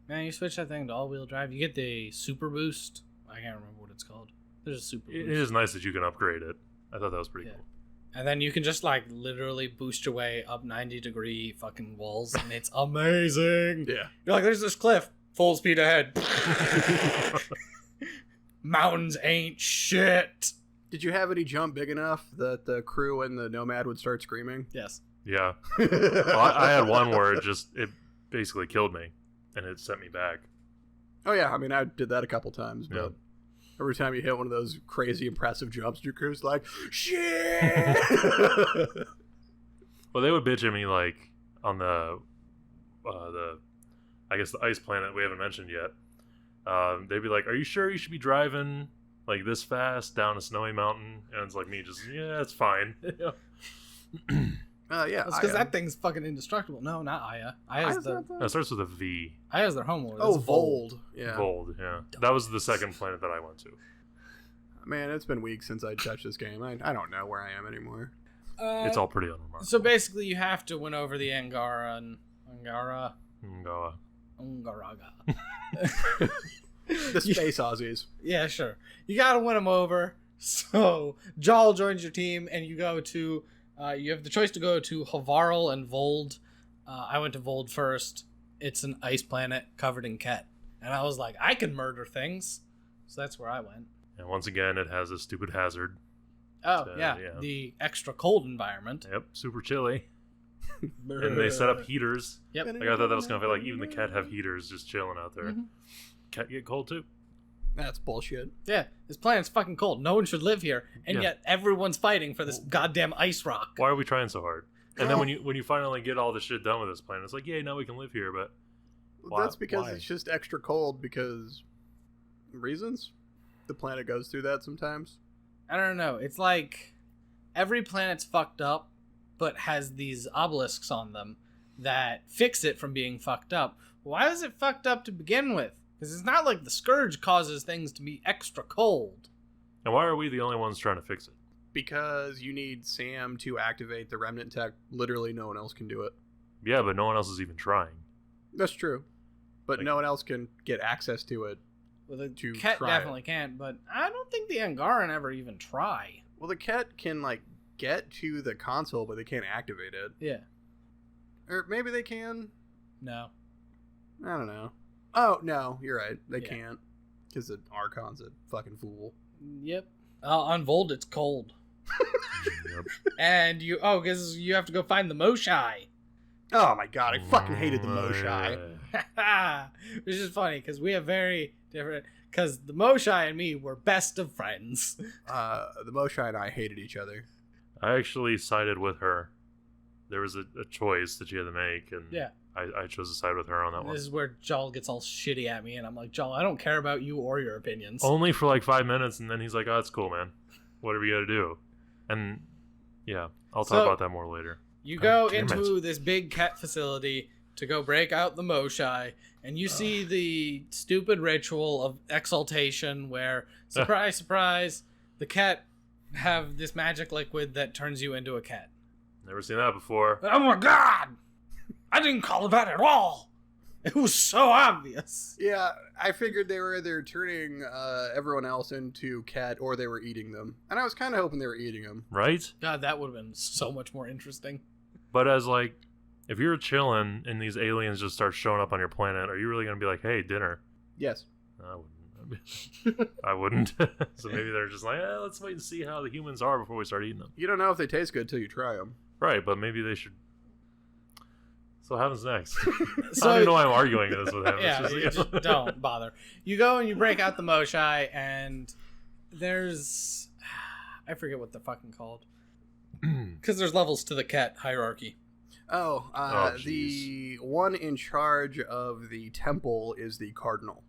Man, you switch that thing to all-wheel drive, you get the super boost. I can't remember what it's called. There's a super It boost. is nice that you can upgrade it. I thought that was pretty Yeah. cool. And then you can just like literally boost your way up 90-degree fucking walls, and it's amazing. Yeah. You're like, there's this cliff, full speed ahead. Mountains ain't shit. Did you have any jump big enough that the crew and the Nomad would start screaming? Yes. Yeah. Well, I had one where it basically killed me, and it sent me back. Oh yeah, I mean I did that a couple times, but Yeah. every time you hit one of those crazy impressive jumps, your crew's like, shit. Well, they would bitch at me like on the I guess the ice planet we haven't mentioned yet. They'd be like, "Are you sure you should be driving like this fast down a snowy mountain, and it's like me just it's fine. Yeah. It's because that thing's fucking indestructible. No, not Aya. Aya's It starts with a V. Aya's their homeworld. Oh, It's Vold. Yeah. Vold, yeah. That was the second planet that I went to. Man, it's been weeks since I touched this game. I don't know where I am anymore. It's all pretty unremarkable. So basically, you have to win over the Angaraga. The space Aussies. Yeah, sure. You gotta win them over. So Jarl joins your team, and you go to. You have the choice to go to Havarl and Vold. I went to Vold first. It's an ice planet covered in Ket, and I was like, I can murder things. So that's where I went. And once again, it has a stupid hazard. Oh, yeah. The extra cold environment. Yep, super chilly. And they set up heaters. Yep. Like, I thought that was kind of like even the Ket have heaters just chilling out there. Mhm. Ket get cold too. That's bullshit. Yeah, this planet's fucking cold. No one should live here, and Yeah. yet everyone's fighting for this goddamn ice rock. Why are we trying so hard? And then when you finally get all the shit done with this planet, it's like, yay, now we can live here, but That's because why? it's just extra cold because reasons. The planet goes through that sometimes. I don't know. It's like every planet's fucked up, but has these obelisks on them that fix it from being fucked up. Why is it fucked up to begin with? Because it's not like the Scourge causes things to be extra cold. And why are we the only ones trying to fix it? Because you need Sam to activate the remnant tech. Literally no one else can do it. Yeah, but no one else is even trying. That's true. But Like- no one else can get access to it. Well, the To Ket try definitely can't, but I don't think the Angaran ever even try. Well, the Ket can, like, get to the console, but they can't activate it. Yeah. Or maybe they can. No. I don't know. Oh, no, you're right. They Yeah. can't. Because the Archon's a fucking fool. Yep. On Vold, it's cold. Yep. And because you have to go find the Moshai. Oh my god, I fucking hated the Moshai. Which is funny because we have very different. Because the Moshai and me were best of friends. The Mosha and I hated each other. I actually sided with her. There was a choice that you had to make, and Yeah. I chose to side with her on that one. This is where Jarl gets all shitty at me, and I'm like, Jarl, I don't care about you or your opinions. Only for like 5 minutes, and then he's like, "Oh, it's cool, man. Whatever you got to do." And yeah, I'll talk So- about that more later. You God go damn into this big cat facility to go break out the Moshai, and you see the stupid ritual of exaltation where, surprise, surprise, the cat have this magic liquid that turns you into a cat. Never seen that before. Oh my god! I didn't call it that at all! It was so obvious. Yeah, I figured they were either turning everyone else into cat or they were eating them. And I was kind of hoping they were eating them. Right? God, that would have been so much more interesting. But as like, if you're chilling and these aliens just start showing up on your planet, are you really gonna be like, "Hey, dinner"? Yes. I wouldn't. I wouldn't. So maybe they're just like, let's wait and see how the humans are before we start eating them. You don't know if they taste good till you try them. Right, but maybe they should. So what happens next? I So- don't even know why I'm arguing this with him. Yeah, It's you just, just don't bother. You go and you break out the Moshai, and there's... I forget what they're fucking called. Because there's levels to the cat hierarchy. Oh, Oh, the one in charge of the temple is the cardinal.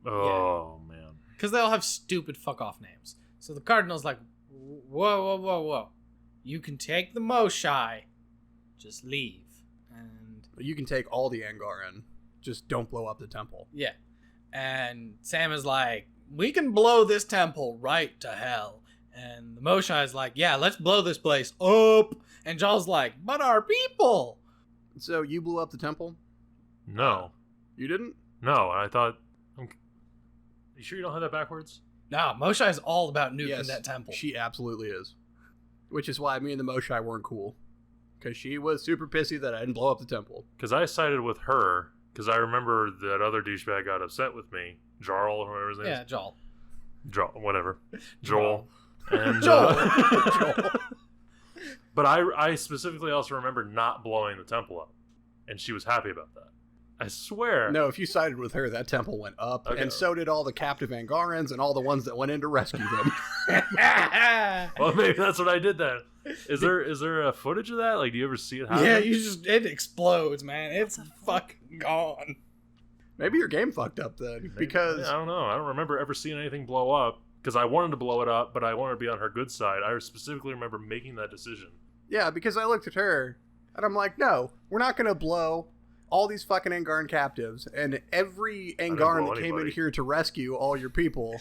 Oh man. Because they all have stupid fuck-off names. So the Cardinal's like, whoa, whoa, whoa, whoa. You can take the Moshai, just leave. And You can take all the Angaran, just don't blow up the temple. yeah. And Sam is like, we can blow this temple right to hell. And the Moshai is like, yeah, let's blow this place up. And Jarl's like, but our people. So you blew up the temple? No. You didn't? No, I thought. You sure you don't have that backwards? No, Moshai is all about nuking Yes, that temple. She absolutely is. Which is why me and the Moshai weren't cool. Because she was super pissy that I didn't blow up the temple. Because I sided with her. Because I remember that other douchebag got upset with me. Jarl, or whatever his name Yeah, is. Jarl. Joel, whatever. Joel. And, Joel. Joel. But I specifically also remember not blowing the temple up. And she was happy about that. I swear. No, if you sided with her, that temple went up. Okay. And so did all the captive Angarans and all the ones that went in to rescue them. Well, maybe that's what I did then. Is there a footage of that? Like, do you ever see it happen? Yeah, it explodes, man. It's fucking gone. Maybe your game fucked up then. Because I don't know. I don't remember ever seeing anything blow up. because I wanted to blow it up, but I wanted to be on her good side. I specifically remember making that decision. Yeah, because I looked at her, and I'm like, no, we're not going to blow all these fucking Angaran captives, and every Angaran that came in here to rescue all your people,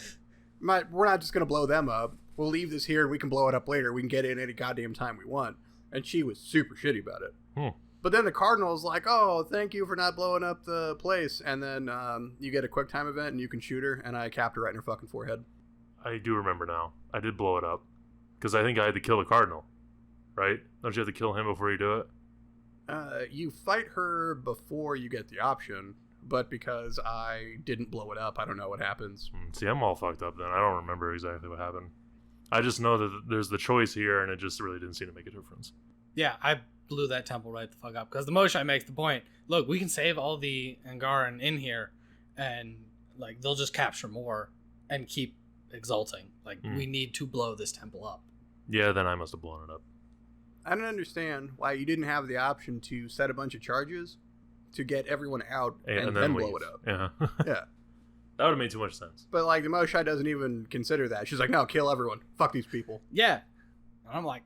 we're not just going to blow them up. We'll leave this here, and we can blow it up later. We can get in any goddamn time we want. And she was super shitty about it. But then the Cardinal's like, oh, thank you for not blowing up the place. And then you get a quick time event, and you can shoot her, and I capped her right in her fucking forehead. I do remember now. I did blow it up. Because I think I had to kill the Cardinal. Right? Don't you have to kill him before you do it? You fight her before you get the option, but because I didn't blow it up, I don't know what happens. See, I'm all fucked up then. I don't remember exactly what happened. I just know that there's the choice here, and it just really didn't seem to make a difference. Yeah, I blew that temple right the fuck up, because the Mosha makes the point, look, we can save all the Angaran in here, and like they'll just capture more and keep exulting. Like, we need to blow this temple up. Yeah, then I must have blown it up. I don't understand why you didn't have the option to set a bunch of charges to get everyone out and then blow it up. Yeah. Yeah. That would have made too much sense. But, like, the Mosha doesn't even consider that. She's like, no, kill everyone. Fuck these people. Yeah. And I'm like,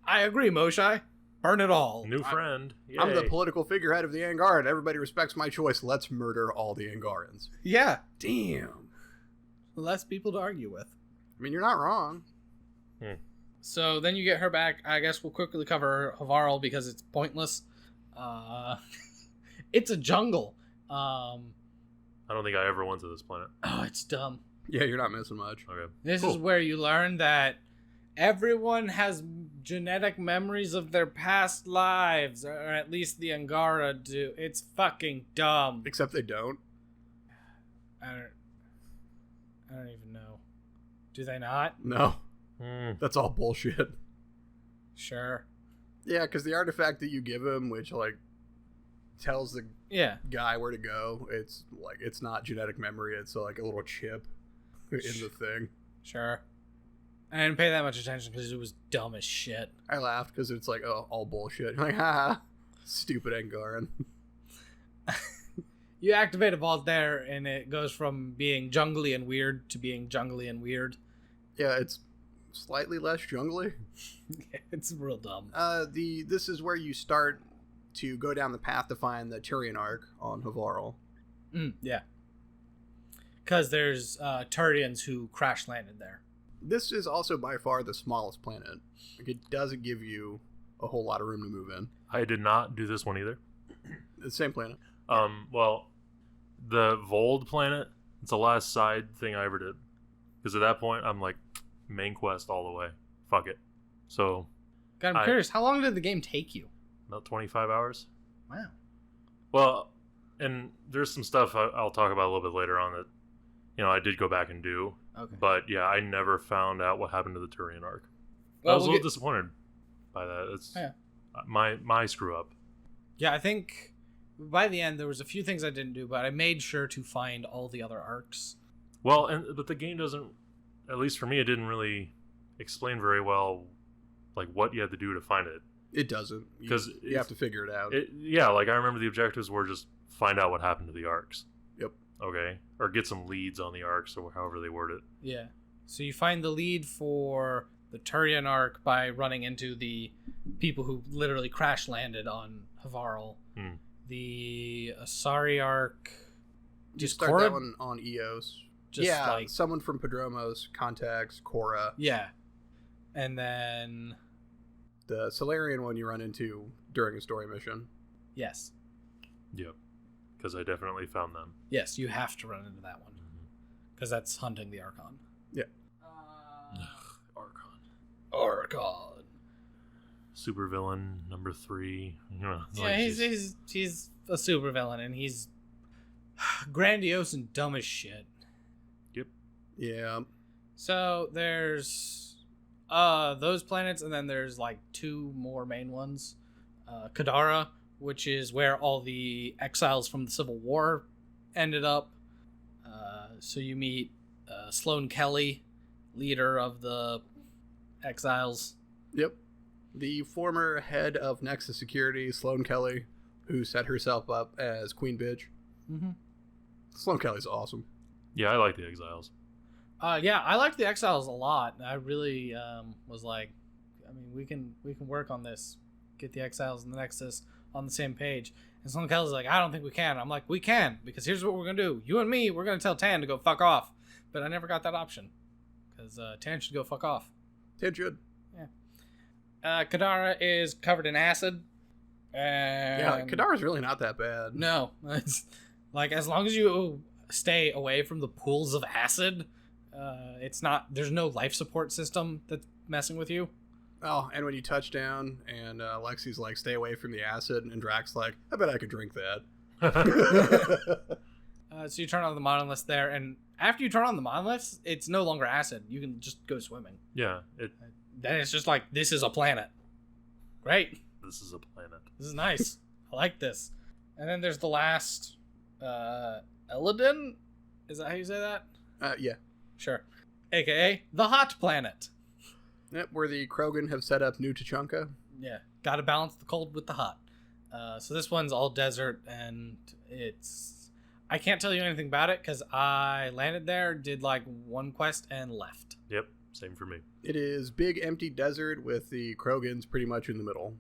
I agree, Mosha. Burn it all. New friend. Yay. I'm the political figurehead of the Angaran. Everybody respects my choice. Let's murder all the Angarans. Yeah. Damn. Less people to argue with. I mean, you're not wrong. So then you get her back. I guess we'll quickly cover Havarl because it's pointless. It's a jungle. I don't think I ever went to this planet. Oh, it's dumb. Yeah, you're not missing much. Okay. This is where you learn that everyone has genetic memories of their past lives, or at least the Angara do. It's fucking dumb. Except they don't. I don't even know. Do they not? No. That's all bullshit. Sure. Yeah, because the artifact that you give him, which, like, tells the guy where to go, it's, like, it's not genetic memory. It's, like, a little chip in the thing. Sure. I didn't pay that much attention because it was dumb as shit. I laughed because it's, like, oh, all bullshit. You're like, haha, stupid Angaran. You activate a vault there, and it goes from being jungly and weird to being jungly and weird. Yeah, it's slightly less jungly. It's real dumb. This is where you start to go down the path to find the Turian arc on Havarl. Yeah. Because there's Turians who crash landed there. This is also by far the smallest planet. Like, it doesn't give you a whole lot of room to move in. I did not do this one either. The same planet. Well, the Vold planet, it's the last side thing I ever did. Because at that point, I'm like, main quest all the way. Fuck it. So, God, I'm curious, how long did the game take you? About 25 hours. Wow. Well, and there's some stuff I'll talk about a little bit later on that, you know, I did go back and do. Okay. But yeah, I never found out what happened to the Turian arc. Well, I was a little disappointed by that. It's my screw up. Yeah, I think by the end there was a few things I didn't do, but I made sure to find all the other arcs. Well, but the game doesn't, at least for me, it didn't really explain very well, like, what you had to do to find it. It doesn't. Because you have to figure it out. Yeah, like, I remember the objectives were just find out what happened to the arcs. Yep. Okay. Or get some leads on the arcs, or however they word it. Yeah. So you find the lead for the Turian arc by running into the people who literally crash landed on Havarl. The Asari arc. You start that one on EOS. Like, someone from Padromos contacts Cora. Yeah. And then the Solarian one you run into during a story mission. Yes. Yep. Because I definitely found them. Yes, you have to run into that one. Because that's hunting the Archon. Yeah. Archon. Supervillain number 3. You know, yeah, like he's a supervillain, and he's grandiose and dumb as shit. Yep. Yeah. So there's those planets, and then there's like 2 more main ones. Kadara, which is where all the exiles from the Civil War ended up. So you meet Sloane Kelly, leader of the exiles. Yep. The former head of Nexus Security, Sloane Kelly, who set herself up as Queen Bitch. Mm-hmm. Sloane Kelly's awesome. Yeah, I like the exiles. Yeah, I liked the Exiles a lot. I really was like, I mean, we can work on this, get the Exiles and the Nexus on the same page. And someone else is like, I don't think we can. I'm like, we can, because here's what we're gonna do. You and me, we're gonna tell Tan to go fuck off. But I never got that option, because Tan should go fuck off. Tan should. Yeah. Kadara is covered in acid. And Yeah, Kadara's really not that bad. no, it's like as long as you stay away from the pools of acid, it's not. There's no life support system that's messing with you. Oh, and when you touch down, and Lexi's like, stay away from the acid, and Drax's like, I bet I could drink that. So you turn on the monoliths there, and after you turn on the monoliths, it's no longer acid. You can just go swimming. Yeah. Then it's just like, this is a planet. Great. This is a planet. This is nice. I like this. And then there's the last Eladin? Is that how you say that? Yeah. Sure. AKA the hot planet. Yep, where the Krogan have set up New Tachanka. Yeah. Gotta balance the cold with the hot. So this one's all desert, and it's... I can't tell you anything about it, because I landed there, did like one quest, and left. Yep, same for me. It is big empty desert with the Krogans pretty much in the middle.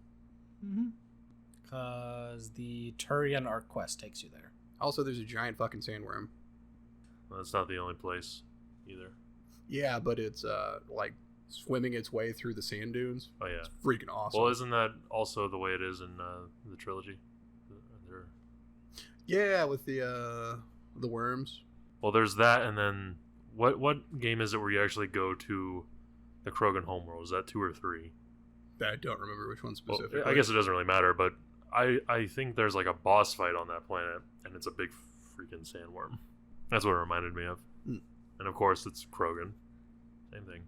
Because the Turian arc quest takes you there. Also, there's a giant fucking sandworm. Well, that's not the only place either. Yeah, but it's like swimming its way through the sand dunes. Oh, yeah. It's freaking awesome. Well, isn't that also the way it is in the trilogy? Yeah, with the worms. Well, there's that, and then what game is it where you actually go to the Krogan homeworld? Is that 2 or 3? I don't remember which one specifically. Well, I guess it doesn't really matter, but I think there's like a boss fight on that planet, and it's a big freaking sandworm. That's what it reminded me of. And of course, it's Krogan. Same thing.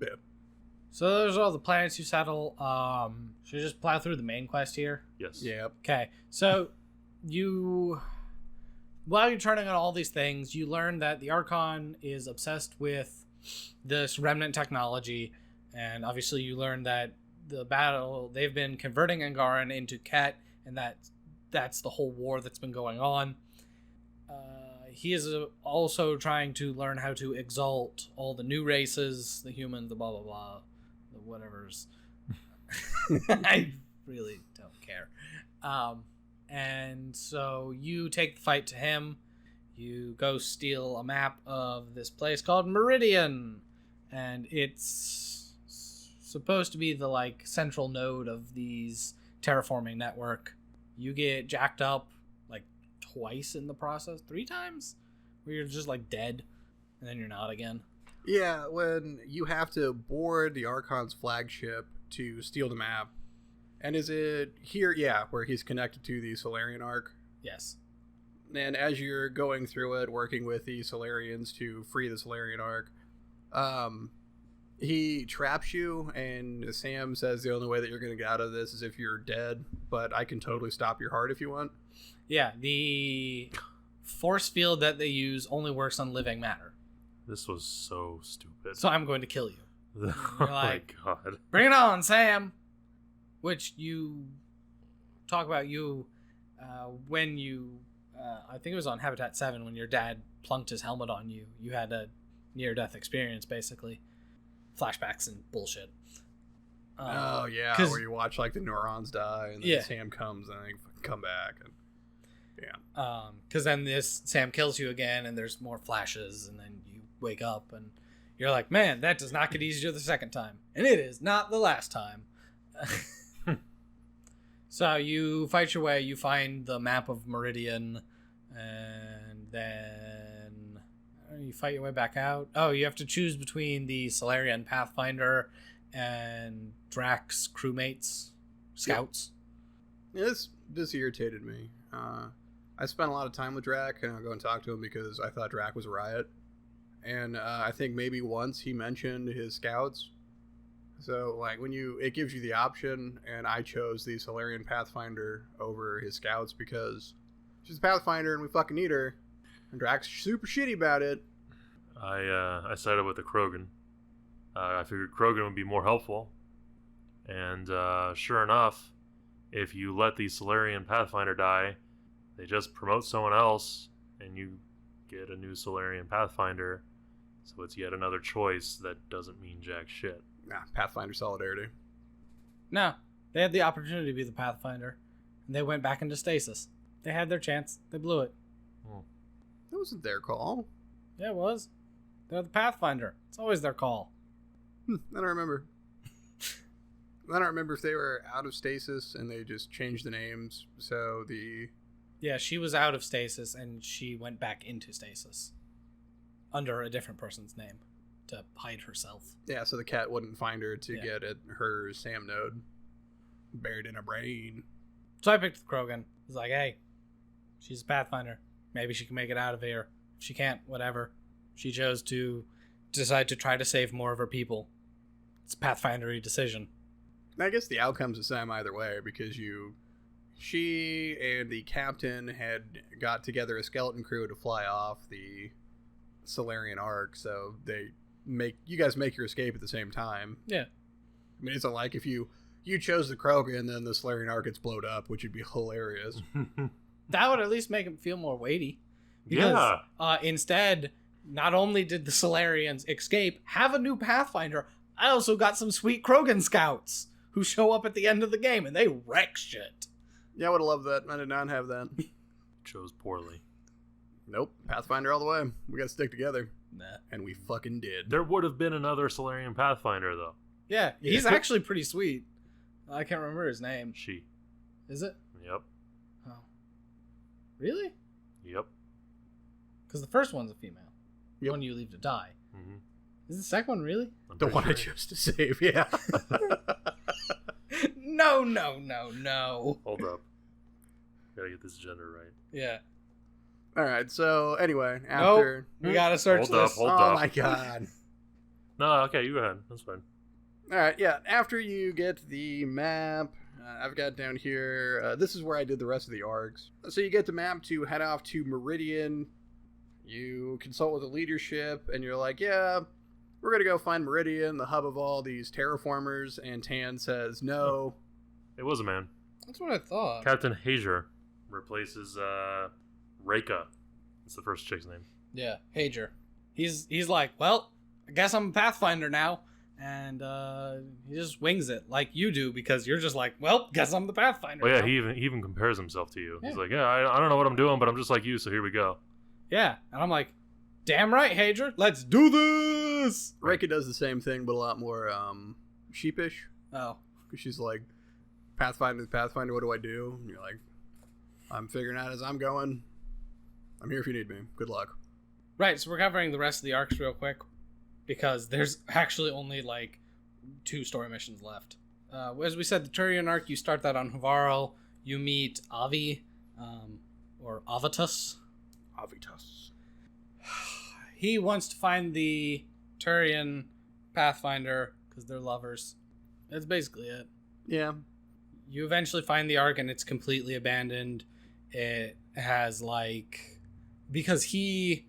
Yeah. So those are all the planets you settle. Should we just plow through the main quest here? Yes. Yeah. Okay, so while you're turning on all these things, you learn that the Archon is obsessed with this remnant technology, and obviously you learn that they've been converting Angaran into Ket, and that's the whole war that's been going on. He is also trying to learn how to exalt all the new races, the humans, the blah blah blah, the whatevers. I really don't care. And so you take the fight to him. You go steal a map of this place called Meridian, and it's supposed to be the like central node of these terraforming network. You get jacked up like twice in the process, 3 times, where you're just like dead, and then you're not again. Yeah, when you have to board the Archon's flagship to steal the map. And is it here? Yeah, where he's connected to the Solarian Arc. Yes. And as you're going through it, working with the Solarians to free the Solarian Arc, he traps you, and Sam says the only way that you're going to get out of this is if you're dead, but I can totally stop your heart if you want. Yeah, the force field that they use only works on living matter. This was so stupid. So I'm going to kill you. Oh like, my god. Bring it on, Sam! Which you talk about when you, I think it was on Habitat 7 when your dad plunked his helmet on you. You had a near-death experience, basically. Flashbacks and bullshit. Oh, yeah, where you watch, like, the neurons die, and then Sam comes, and they come back. And yeah. Because then Sam kills you again, and there's more flashes, and then you wake up, and you're like, man, that does not get easier the second time. And it is not the last time. So you fight your way, you find the map of Meridian, and then you fight your way back out. Oh, you have to choose between the Solarian Pathfinder and Drax crewmates, scouts. Yeah, this irritated me. I spent a lot of time with Drac, and I'll go and talk to him because I thought Drac was a riot. And I think maybe once he mentioned his scouts. So, like, it gives you the option, and I chose the Solarian Pathfinder over his scouts because she's a Pathfinder and we fucking need her. And Drac's super shitty about it. I sided with the Krogan. I figured Krogan would be more helpful. And sure enough, if you let the Solarian Pathfinder die, they just promote someone else, and you get a new Solarian Pathfinder. So it's yet another choice that doesn't mean jack shit. Nah, Pathfinder Solidarity. No, they had the opportunity to be the Pathfinder, and they went back into stasis. They had their chance. They blew it. That wasn't their call. Yeah, it was. They're the Pathfinder. It's always their call. I don't remember. I don't remember if they were out of stasis and they just changed the names. So the... Yeah, she was out of stasis, and she went back into stasis. Under a different person's name. To hide herself. Yeah, so the cat wouldn't find her to Yeah. get at her SAM node. Buried in her brain. So I picked the Krogan. I was like, hey, she's a Pathfinder. Maybe she can make it out of here. If she can't, whatever. She chose to decide to try to save more of her people. It's a Pathfinder-y decision. I guess the outcome's the same either way, because she and the captain had got together a skeleton crew to fly off the Solarian Ark, so you guys make your escape at the same time. Yeah. I mean, it's not like if you chose the Krogan and then the Solarian Ark gets blowed up, which would be hilarious. That would at least make him feel more weighty. Because, instead, not only did the Solarians escape, have a new Pathfinder, I also got some sweet Krogan scouts who show up at the end of the game, and they wreck shit. Yeah, I would have loved that. I did not have that. Chose poorly. Nope. Pathfinder all the way. We gotta stick together. Nah. And we fucking did. There would have been another Solarian Pathfinder, though. Yeah, he's actually pretty sweet. I can't remember his name. She. Is it? Yep. Oh. Really? Yep. Because the first one's a female. The Yep. one you leave to die. Mm-hmm. Is the second one really? The one I chose to save, yeah. No. Hold up. Gotta get this gender right. Yeah. Alright, so anyway, after... We gotta search Hold up, this. hold oh up. my god. No, okay, you go ahead. That's fine. Alright, yeah, after you get the map, I've got down here, this is where I did the rest of the arcs. So you get the map to head off to Meridian, you consult with the leadership, and you're like, yeah, we're gonna go find Meridian, the hub of all these terraformers, and Tan says, no. It was a man. That's what I thought. Captain Hager replaces Reika. That's the first chick's name. Yeah, Hager. He's like, well, I guess I'm a Pathfinder now. And he just wings it like you do, because you're just like, well, guess I'm the Pathfinder. Oh yeah, now. he even compares himself to you. Yeah. He's like, yeah, I don't know what I'm doing, but I'm just like you, so here we go. Yeah, and I'm like, damn right, Hager, let's do this. Reika does the same thing, but a lot more sheepish. Oh, Because she's like, Pathfinder, what do I do? And you're like, I'm figuring out as I'm going. I'm here if you need me. Good luck. right. So we're covering the rest of the arcs real quick, because there's actually only like 2 story missions left. As we said, the Turian arc, you start that on Havarl. You meet Avi, or Avitus. Avitas. He wants to find the Turian Pathfinder because they're lovers. That's basically it. Yeah. You eventually find the arc and it's completely abandoned. It has because he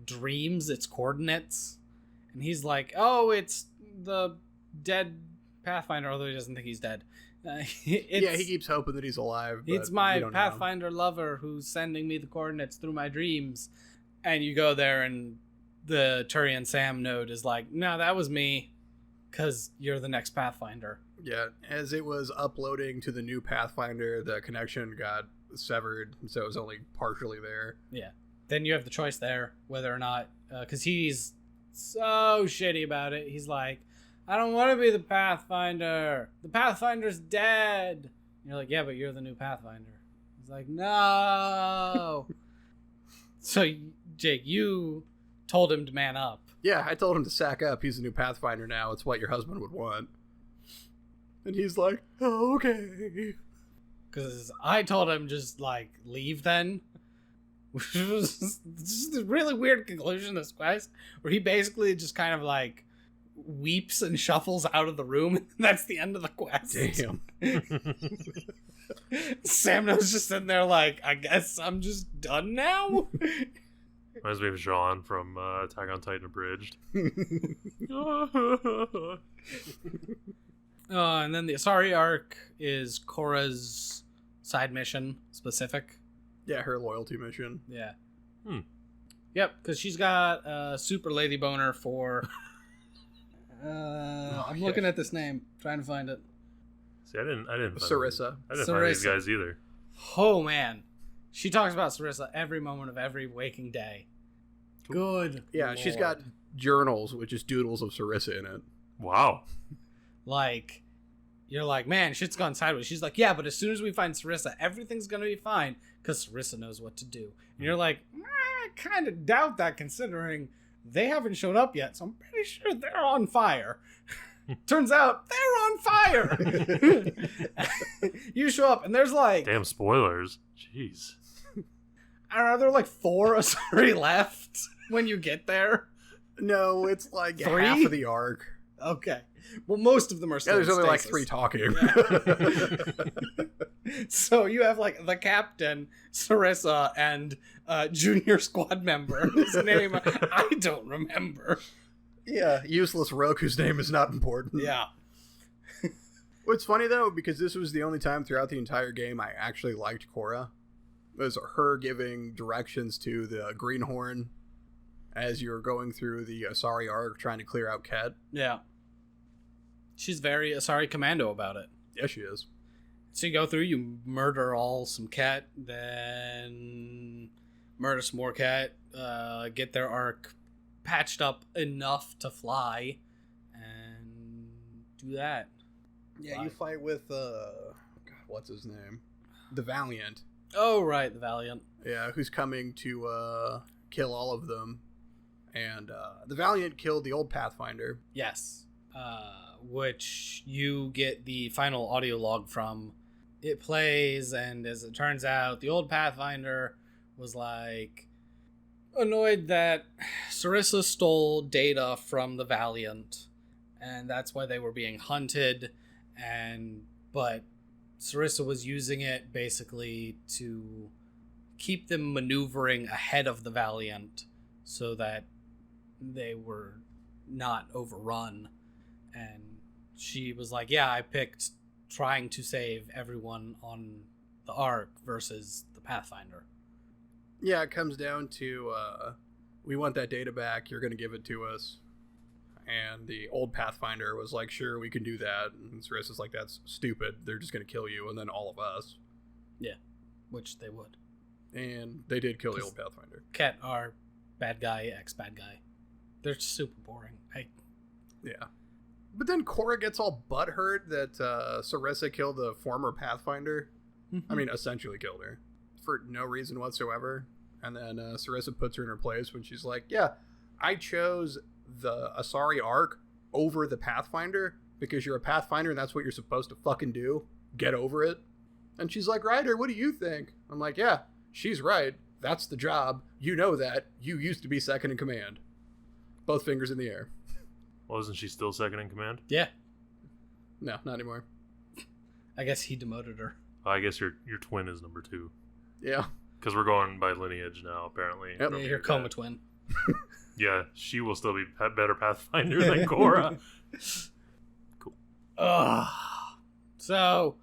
dreams its coordinates, and he's like, oh, it's the dead Pathfinder, although he doesn't think he's dead. Yeah, he keeps hoping that he's alive. But It's my we don't know. Pathfinder lover who's sending me the coordinates through my dreams. And you go there and the Turian Sam node is like, no, that was me, because you're the next Pathfinder. Yeah, as it was uploading to the new Pathfinder, the connection got severed, so it was only partially there. Yeah. Then you have the choice there, whether or not, because he's so shitty about it. He's like, I don't want to be the Pathfinder. The Pathfinder's dead. And you're like, yeah, but you're the new Pathfinder. He's like, no. So, Jake, you told him to man up. Yeah, I told him to sack up. He's the new Pathfinder now. It's what your husband would want. And he's like, oh, okay. Because I told him just, leave then. Which was just a really weird conclusion to this quest, where he basically just kind of, weeps and shuffles out of the room. And that's the end of the quest. Damn. Samno's just sitting there like, I guess I'm just done now? Reminds me of Jean from Attack on Titan Abridged. And then the Asari arc is Korra's side mission specific. Yeah, her loyalty mission. Yeah. Yep, because she's got a super lady boner for... I'm looking at this name, trying to find it. See, I didn't find Sarissa. I didn't find these guys either. Oh, man. She talks about Sarissa every moment of every waking day. Good Yeah, Lord. she's got journals with just doodles of Sarissa in it. Wow. Like, you're like, man, shit's gone sideways. She's like, yeah, but as soon as we find Sarissa, everything's going to be fine because Sarissa knows what to do. And you're like, I kind of doubt that considering they haven't shown up yet, so I'm pretty sure they're on fire. Turns out they're on fire. You show up and there's like... Damn spoilers. Jeez. Are there like 4 Asari left when you get there? No, it's like 3? half of the arc. Okay. Well, most of them are still Yeah, there's in only like stasis. 3 talking. Yeah. So you have like the captain, Sarissa, and junior squad member whose name I don't remember. Yeah, useless rogue whose name is not important. Yeah. What's funny though, because this was the only time throughout the entire game I actually liked Korra, was her giving directions to the Greenhorn as you're going through the Asari arc trying to clear out Ket. Yeah. She's very Asari commando about it. Yeah, she is. So you go through, you murder some cat, then murder some more cat, get their arc patched up enough to fly, and do that. Yeah, you fight with, God, what's his name? The Valiant. Oh, right, the Valiant. Yeah, who's coming to kill all of them. And the Valiant killed the old Pathfinder. Yes. Which you get the final audio log from. It plays, and as it turns out, the old Pathfinder was like annoyed that Sarissa stole data from the Valiant, and that's why they were being hunted. But Sarissa was using it basically to keep them maneuvering ahead of the Valiant so that they were not overrun. And she was like, yeah, I picked trying to save everyone on the Ark versus the Pathfinder. Yeah, it comes down to, we want that data back, you're going to give it to us. And the old Pathfinder was like, sure, we can do that. And Sarissa's like, that's stupid, they're just going to kill you, and then all of us. Yeah, which they would. And they did kill the old Pathfinder. Ket are bad guy, ex-bad guy. They're super boring. Yeah. But then Korra gets all butthurt that Sarissa killed the former Pathfinder. I mean, essentially killed her. For no reason whatsoever. And then Sarissa puts her in her place when she's like, yeah, I chose the Asari Arc over the Pathfinder because you're a Pathfinder and that's what you're supposed to fucking do. Get over it. And she's like, Ryder, what do you think? I'm like, yeah, she's right. That's the job. You know that. You used to be second in command. Both fingers in the air. Wasn't she still second in command? Yeah. No, not anymore. I guess he demoted her. I guess your twin is number 2. Yeah. Because we're going by lineage now, apparently. Yep. Yeah, your coma twin. Yeah, she will still be better Pathfinder than Korra. Cool. So,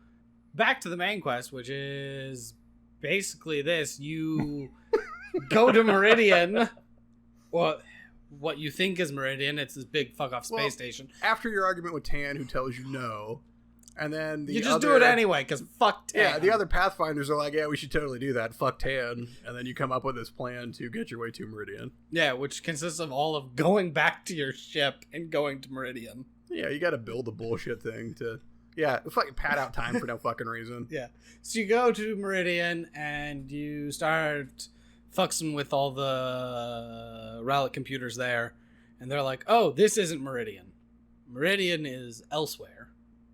back to the main quest, which is basically this. You go to Meridian. Well, what you think is Meridian. It's this big fuck-off space station. After your argument with Tan, who tells you no, and then You just do it anyway, because fuck Tan. Yeah, the other Pathfinders are like, yeah, we should totally do that. Fuck Tan. And then you come up with this plan to get your way to Meridian. Yeah, which consists of all of going back to your ship and going to Meridian. Yeah, you got to build the bullshit thing to... Yeah, fucking pad out time for no fucking reason. Yeah. So you go to Meridian and you start fucking with all the relic computers there. And they're like, oh, this isn't Meridian. Meridian is elsewhere.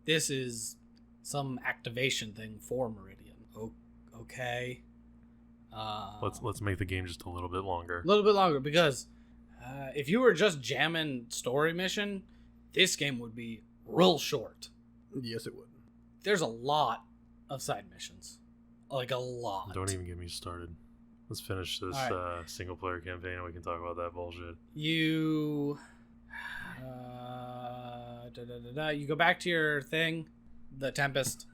This is some activation thing for Meridian. Okay. Let's make the game just a little bit longer. A little bit longer, because if you were just jamming story mission, this game would be real short. Yes, it would. There's a lot of side missions. Like, a lot. Don't even get me started. Let's finish this single player campaign and we can talk about that bullshit. You you go back to your thing, the Tempest.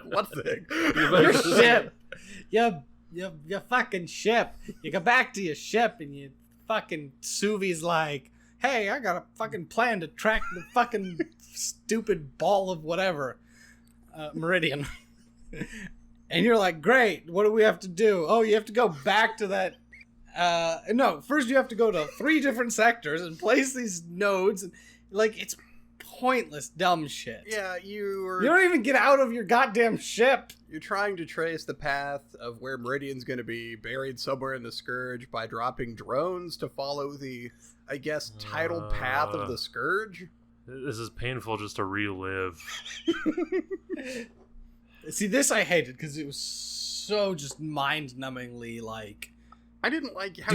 What thing? Your ship. You your fucking ship. You go back to your ship and you fucking Suvi's like, hey, I got a fucking plan to track the fucking stupid ball of whatever, Meridian. And you're like, great, what do we have to do? Oh, you have to go back to that. No, first you have to go to 3 different sectors and place these nodes. And, like, it's pointless, dumb shit. Yeah, you don't even get out of your goddamn ship. You're trying to trace the path of where Meridian's going to be buried somewhere in the Scourge by dropping drones to follow the, I guess, tidal path of the Scourge. This is painful just to relive. See, this I hated because it was so just mind-numbingly, like, I didn't like how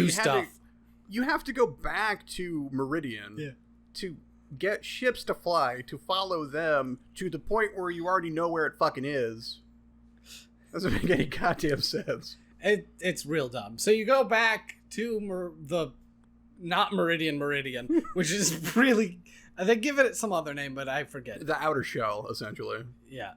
you have to go back to Meridian to get ships to fly, to follow them to the point where you already know where it fucking is. Doesn't make any goddamn sense. It's real dumb. So you go back to not Meridian, which is really, they give it some other name, but I forget. The outer shell, essentially. Yeah.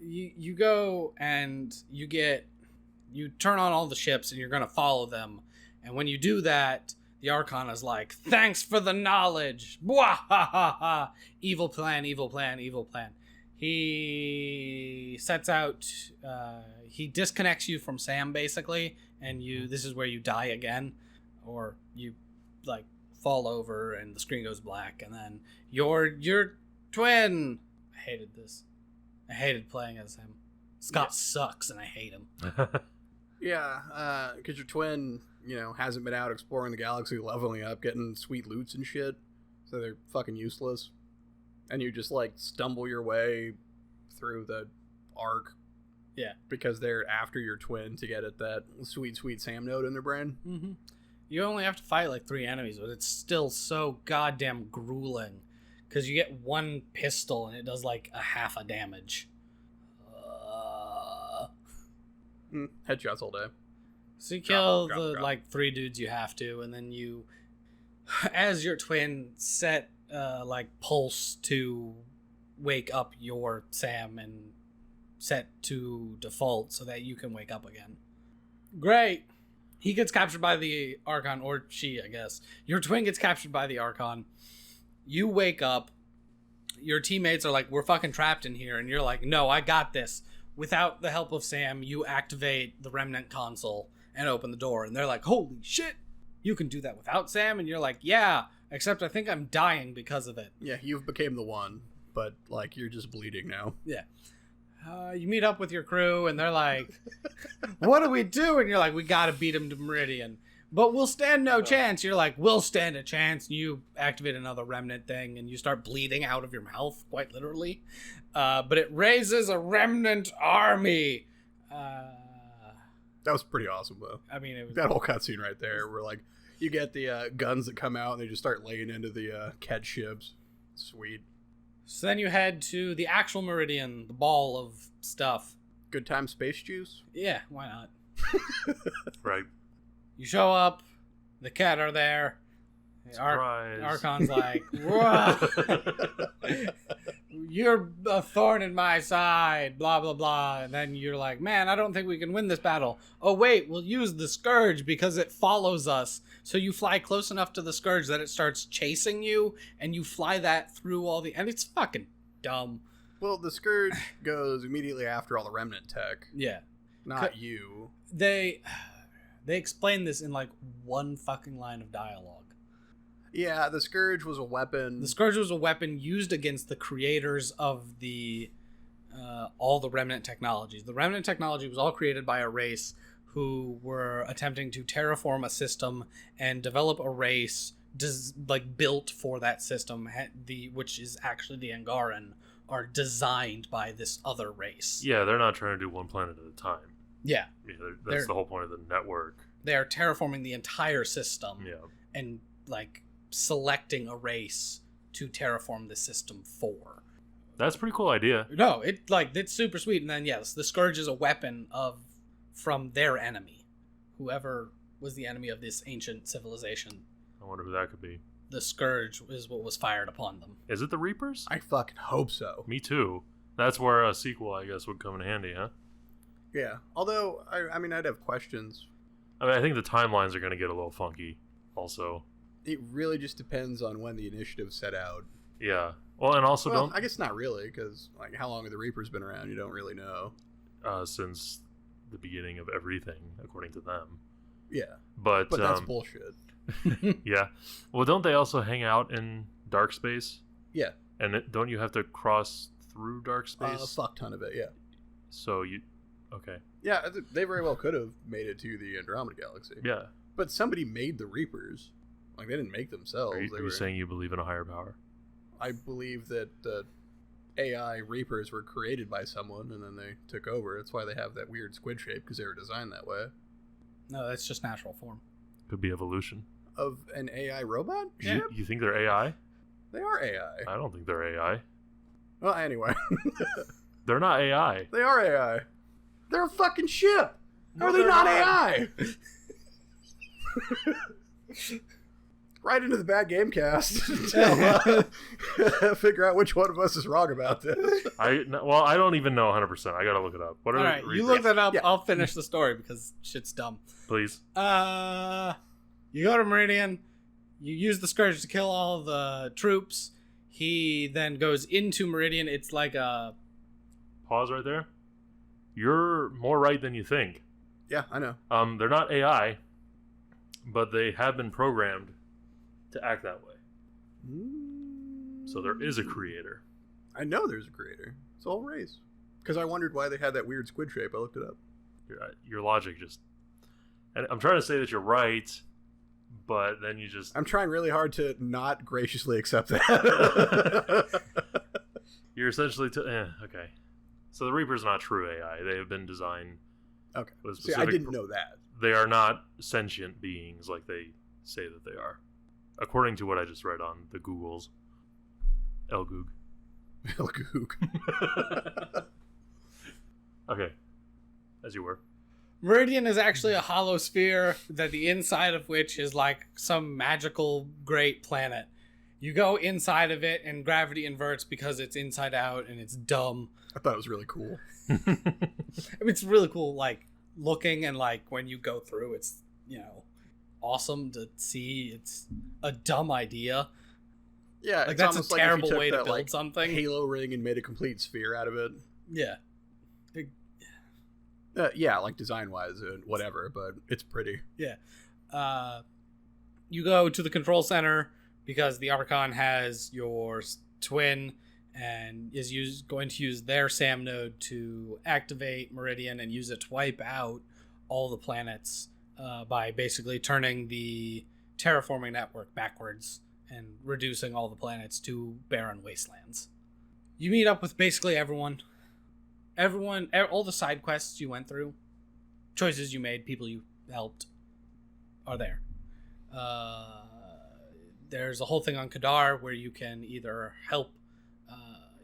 You go and you turn on all the ships and you're going to follow them. And when you do that, the Archon is like, thanks for the knowledge. Bwah, ha, ha, ha. Evil plan, evil plan, evil plan. He sets out, he disconnects you from Sam, basically, and this is where you die again, or you, like, fall over and the screen goes black, and then your twin. I hated this. I hated playing as him. Scott sucks, and I hate him. Yeah, because your twin, hasn't been out exploring the galaxy, leveling up, getting sweet loots and shit, so they're fucking useless. And you just, like, stumble your way through the arc. Yeah. Because they're after your twin to get at that sweet, sweet Sam node in their brain. Mm-hmm. You only have to fight, like, 3 enemies, but it's still so goddamn grueling. Because you get 1 pistol and it does, like, a half a damage. Headshots all day. So you kill the 3 dudes you have to, and then you, as your twin, set pulse to wake up your Sam and set to default so that you can wake up again. Great. He gets captured by the Archon, or she, I guess. Your twin gets captured by the Archon. You wake up. Your teammates are like, we're fucking trapped in here. And you're like, no, I got this. Without the help of Sam, you activate the Remnant console and open the door. And they're like, holy shit, you can do that without Sam? And you're like, yeah, except I think I'm dying because of it. Yeah, you've became the one, but, like, you're just bleeding now. Yeah. You meet up with your crew, and they're like, what do we do? And you're like, we gotta beat him to Meridian. But we'll stand no chance. You're like, we'll stand a chance. And you activate another Remnant thing, and you start bleeding out of your mouth, quite literally. But it raises a Remnant army. That was pretty awesome, though. I mean, it was that whole cutscene right there, where, like, you get the guns that come out, and they just start laying into the Ked ships. Sweet. So then you head to the actual Meridian, the ball of stuff. Good time space juice? Yeah, why not? Right. You show up, the Ked are there. Surprise. Archon's like, you're a thorn in my side, blah, blah, blah. And then you're like, man, I don't think we can win this battle. Oh, wait, we'll use the Scourge because it follows us. So you fly close enough to the Scourge that it starts chasing you, and you fly that through all the... And it's fucking dumb. Well, the Scourge goes immediately after all the Remnant tech. Yeah. Not you. They explain this in, like, 1 fucking line of dialogue. Yeah, the Scourge was a weapon. The Scourge was a weapon used against the creators of the all the Remnant technologies. The Remnant technology was all created by a race who were attempting to terraform a system and develop a race built for that system, which is actually the Angaran, are designed by this other race. Yeah, they're not trying to do one planet at a time. Yeah. That's the whole point of the network. They are terraforming the entire system. Yeah. And, like, selecting a race to terraform the system for. That's a pretty cool idea. No, it's super sweet. And then, yes, the Scourge is a weapon from their enemy. Whoever was the enemy of this ancient civilization. I wonder who that could be. The Scourge is what was fired upon them. Is it the Reapers? I fucking hope so. Me too. That's where a sequel, I guess, would come in handy, huh? Yeah. Although, I mean, I'd have questions. I mean, I think the timelines are going to get a little funky also. It really just depends on when the initiative set out. Yeah. Well, and also Well, I guess not really, because like, how long have the Reapers been around? You don't really know. Since the beginning of everything, according to them. Yeah. But that's bullshit. Yeah. Well, don't they also hang out in dark space? Yeah. And don't you have to cross through dark space? A fuck ton of it, yeah. So you... Okay. Yeah, they very well could have made it to the Andromeda Galaxy. Yeah. But somebody made the Reapers. Like, they didn't make themselves. Are you saying you believe in a higher power? I believe that the AI Reapers were created by someone, and then they took over. That's why they have that weird squid shape, because they were designed that way. No, that's just natural form. Could be evolution. Of an AI robot? Yeah. You think they're AI? They are AI. I don't think they're AI. Well, anyway. They're not AI. They are AI. They're a fucking ship. How are they they're not not. AI? Right into the bad game cast. Figure out which one of us is wrong about this. I don't even know 100%. I gotta look it up. What are All right, the you Reapers? look that up. Yeah. I'll finish the story because shit's dumb. Please. You go to Meridian. You use the Scourge to kill all the troops. He then goes into Meridian. It's like a... Pause right there. You're more right than you think. Yeah, I know. They're not AI, but they have been programmed to act that way. So there is a creator. I know there's a creator. It's a whole race. Because I wondered why they had that weird squid shape. I looked it up. Your logic just... And I'm trying to say that you're right, but then you just... I'm trying really hard to not graciously accept that. You're essentially... okay. So the Reaper's not true AI. They have been designed... Okay. with See, I specific didn't know that. They are not sentient beings like they say that they are. According to what I just read on the Googles. Elgoog. Elgoog. Okay. As you were. Meridian is actually a hollow sphere that the inside of which is like some magical great planet. You go inside of it and gravity inverts because it's inside out and it's dumb. I thought it was really cool. I mean, it's really cool, like, looking, and like when you go through, it's, you know, awesome to see. It's a dumb idea. Yeah, Like, it's that's a almost like if you terrible took way to that, build like, something. Halo ring and made a complete sphere out of it. Yeah. Yeah, like design-wise and whatever, but it's pretty. Yeah. You go to the control center because the Archon has your twin and is going to use their SAM node to activate Meridian and use it to wipe out all the planets by basically turning the terraforming network backwards and reducing all the planets to barren wastelands. You meet up with basically everyone, all the side quests you went through, choices you made, people you helped are there. There's a whole thing on Kadar where you can either help,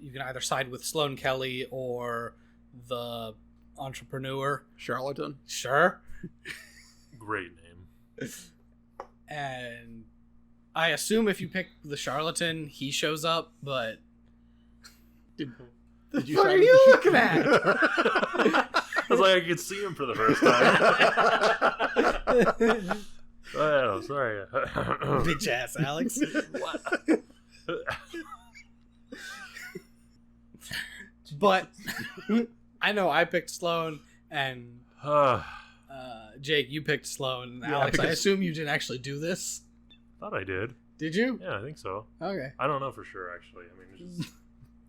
you can either side with Sloane Kelly or the entrepreneur. Charlatan? Sure. Great name. And I assume if you pick the charlatan, he shows up, but... Did What you are side you with the looking at? I was like, I could see him for the first time. Oh, sorry. Bitch ass, Alex. What? But I know I picked Sloane, and Jake, you picked Sloane. Yeah, Alex, I because- assume you didn't actually do this. Thought I did. Did you? Yeah, I think so. Okay. I don't know for sure, actually. I mean, just,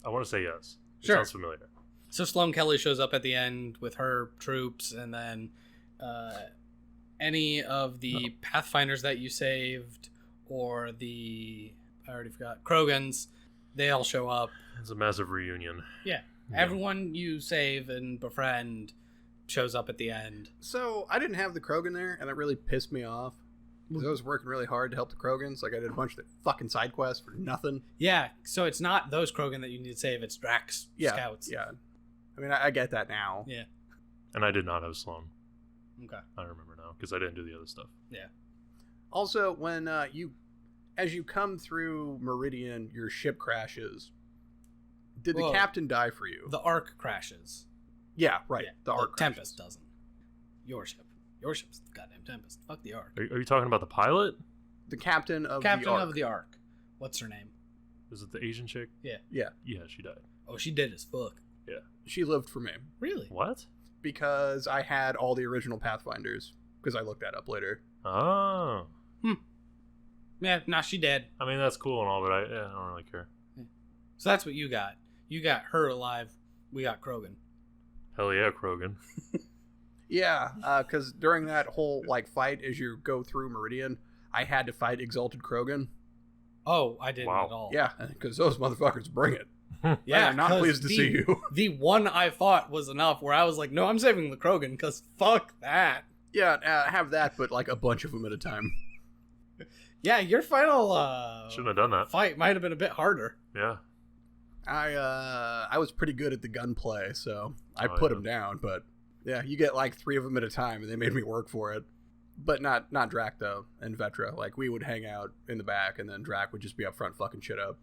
I want to say yes. It Sure. sounds familiar. So Sloane Kelly shows up at the end with her troops, and then any of the Pathfinders that you saved, or I already forgot, Krogans, they all show up. It's a massive reunion. Yeah. Yeah. Everyone you save and befriend shows up at the end. So, I didn't have the Krogan there, and that really pissed me off. 'Cause I was working really hard to help the Krogans. Like, I did a bunch of the fucking side quests for nothing. Yeah, so it's not those Krogan that you need to save, it's Drax scouts. Yeah. I mean, I get that now. Yeah. And I did not have Sloan. Okay. I remember now, because I didn't do the other stuff. Yeah. Also, when as you come through Meridian, your ship crashes. Did the Whoa. captain die for you? The Ark crashes. Yeah, right. Yeah, The Ark Tempest crashes. doesn't. Your ship. Your ship's the goddamn Tempest. Fuck the Ark. Are you talking about the pilot? The captain of Captain the Ark. of the Ark. What's her name? Is it the Asian chick? Yeah. Yeah. Yeah, she died. Oh, she dead as fuck. Yeah. She lived for me Really? What? because I had all the original Pathfinders. Because I looked that up later. Oh. Yeah, nah, she dead. I mean, that's cool and all, but I don't really care. So that's what you got. You got her alive. We got Krogan. Hell yeah, Krogan. Yeah, because during that whole fight as you go through Meridian, I had to fight Exalted Krogan. Oh, I didn't Wow. at all. Yeah, because those motherfuckers bring it. Yeah, I'm not 'cause pleased to see you. The one I fought was enough where I was like, no, I'm saving the Krogan because fuck that. Yeah, have that, but a bunch of them at a time. Yeah, your final Shouldn't have done that. fight might have been a bit harder. Yeah. I was pretty good at the gunplay, so I Oh, put yeah. them down. But yeah, you get 3 of them at a time, and they made me work for it. But not Drac though, and Vetra. We would hang out in the back, and then Drac would just be up front fucking shit up.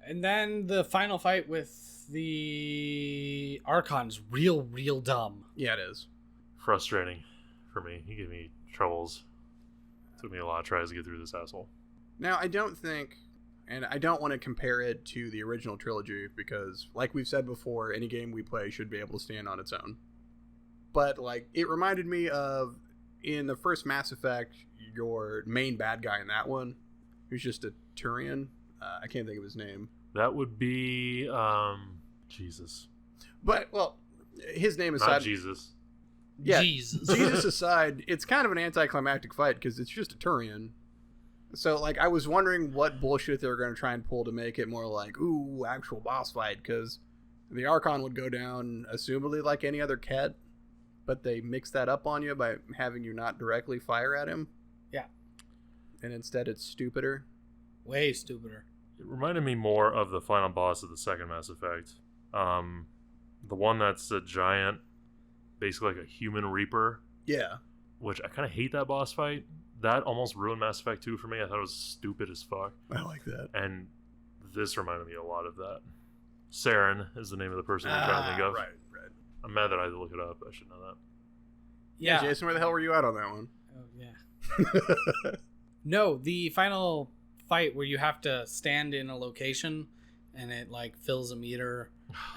And then the final fight with the Archon's real dumb. Yeah, it is. Frustrating for me. He gave me troubles. Took me a lot of tries to get through this asshole. Now, I don't think, and I don't want to compare it to the original trilogy because, like we've said before, any game we play should be able to stand on its own. But, it reminded me of, in the first Mass Effect, your main bad guy in that one, who's just a Turian. I can't think of his name. That would be, Jesus. But, his name Not aside... Jesus. Yeah, Jesus. Jesus aside, it's kind of an anticlimactic fight because it's just a Turian. So, I was wondering what bullshit they were going to try and pull to make it more ooh, actual boss fight, because the Archon would go down, assumably like any other Ket, but they mix that up on you by having you not directly fire at him. Yeah. And instead it's stupider. Way stupider. It reminded me more of the final boss of the second Mass Effect. The one that's a giant, basically like a human reaper, Yeah. which I kind of hate that boss fight. That almost ruined Mass Effect 2 for me. I thought it was stupid as fuck. I like that. And this reminded me a lot of that. Saren is the name of the person you're trying to think of. Right. I'm mad that I had to look it up. I should know that. Yeah. Jason, where the hell were you at on that one? Oh, yeah. No, the final fight where you have to stand in a location and it fills a meter,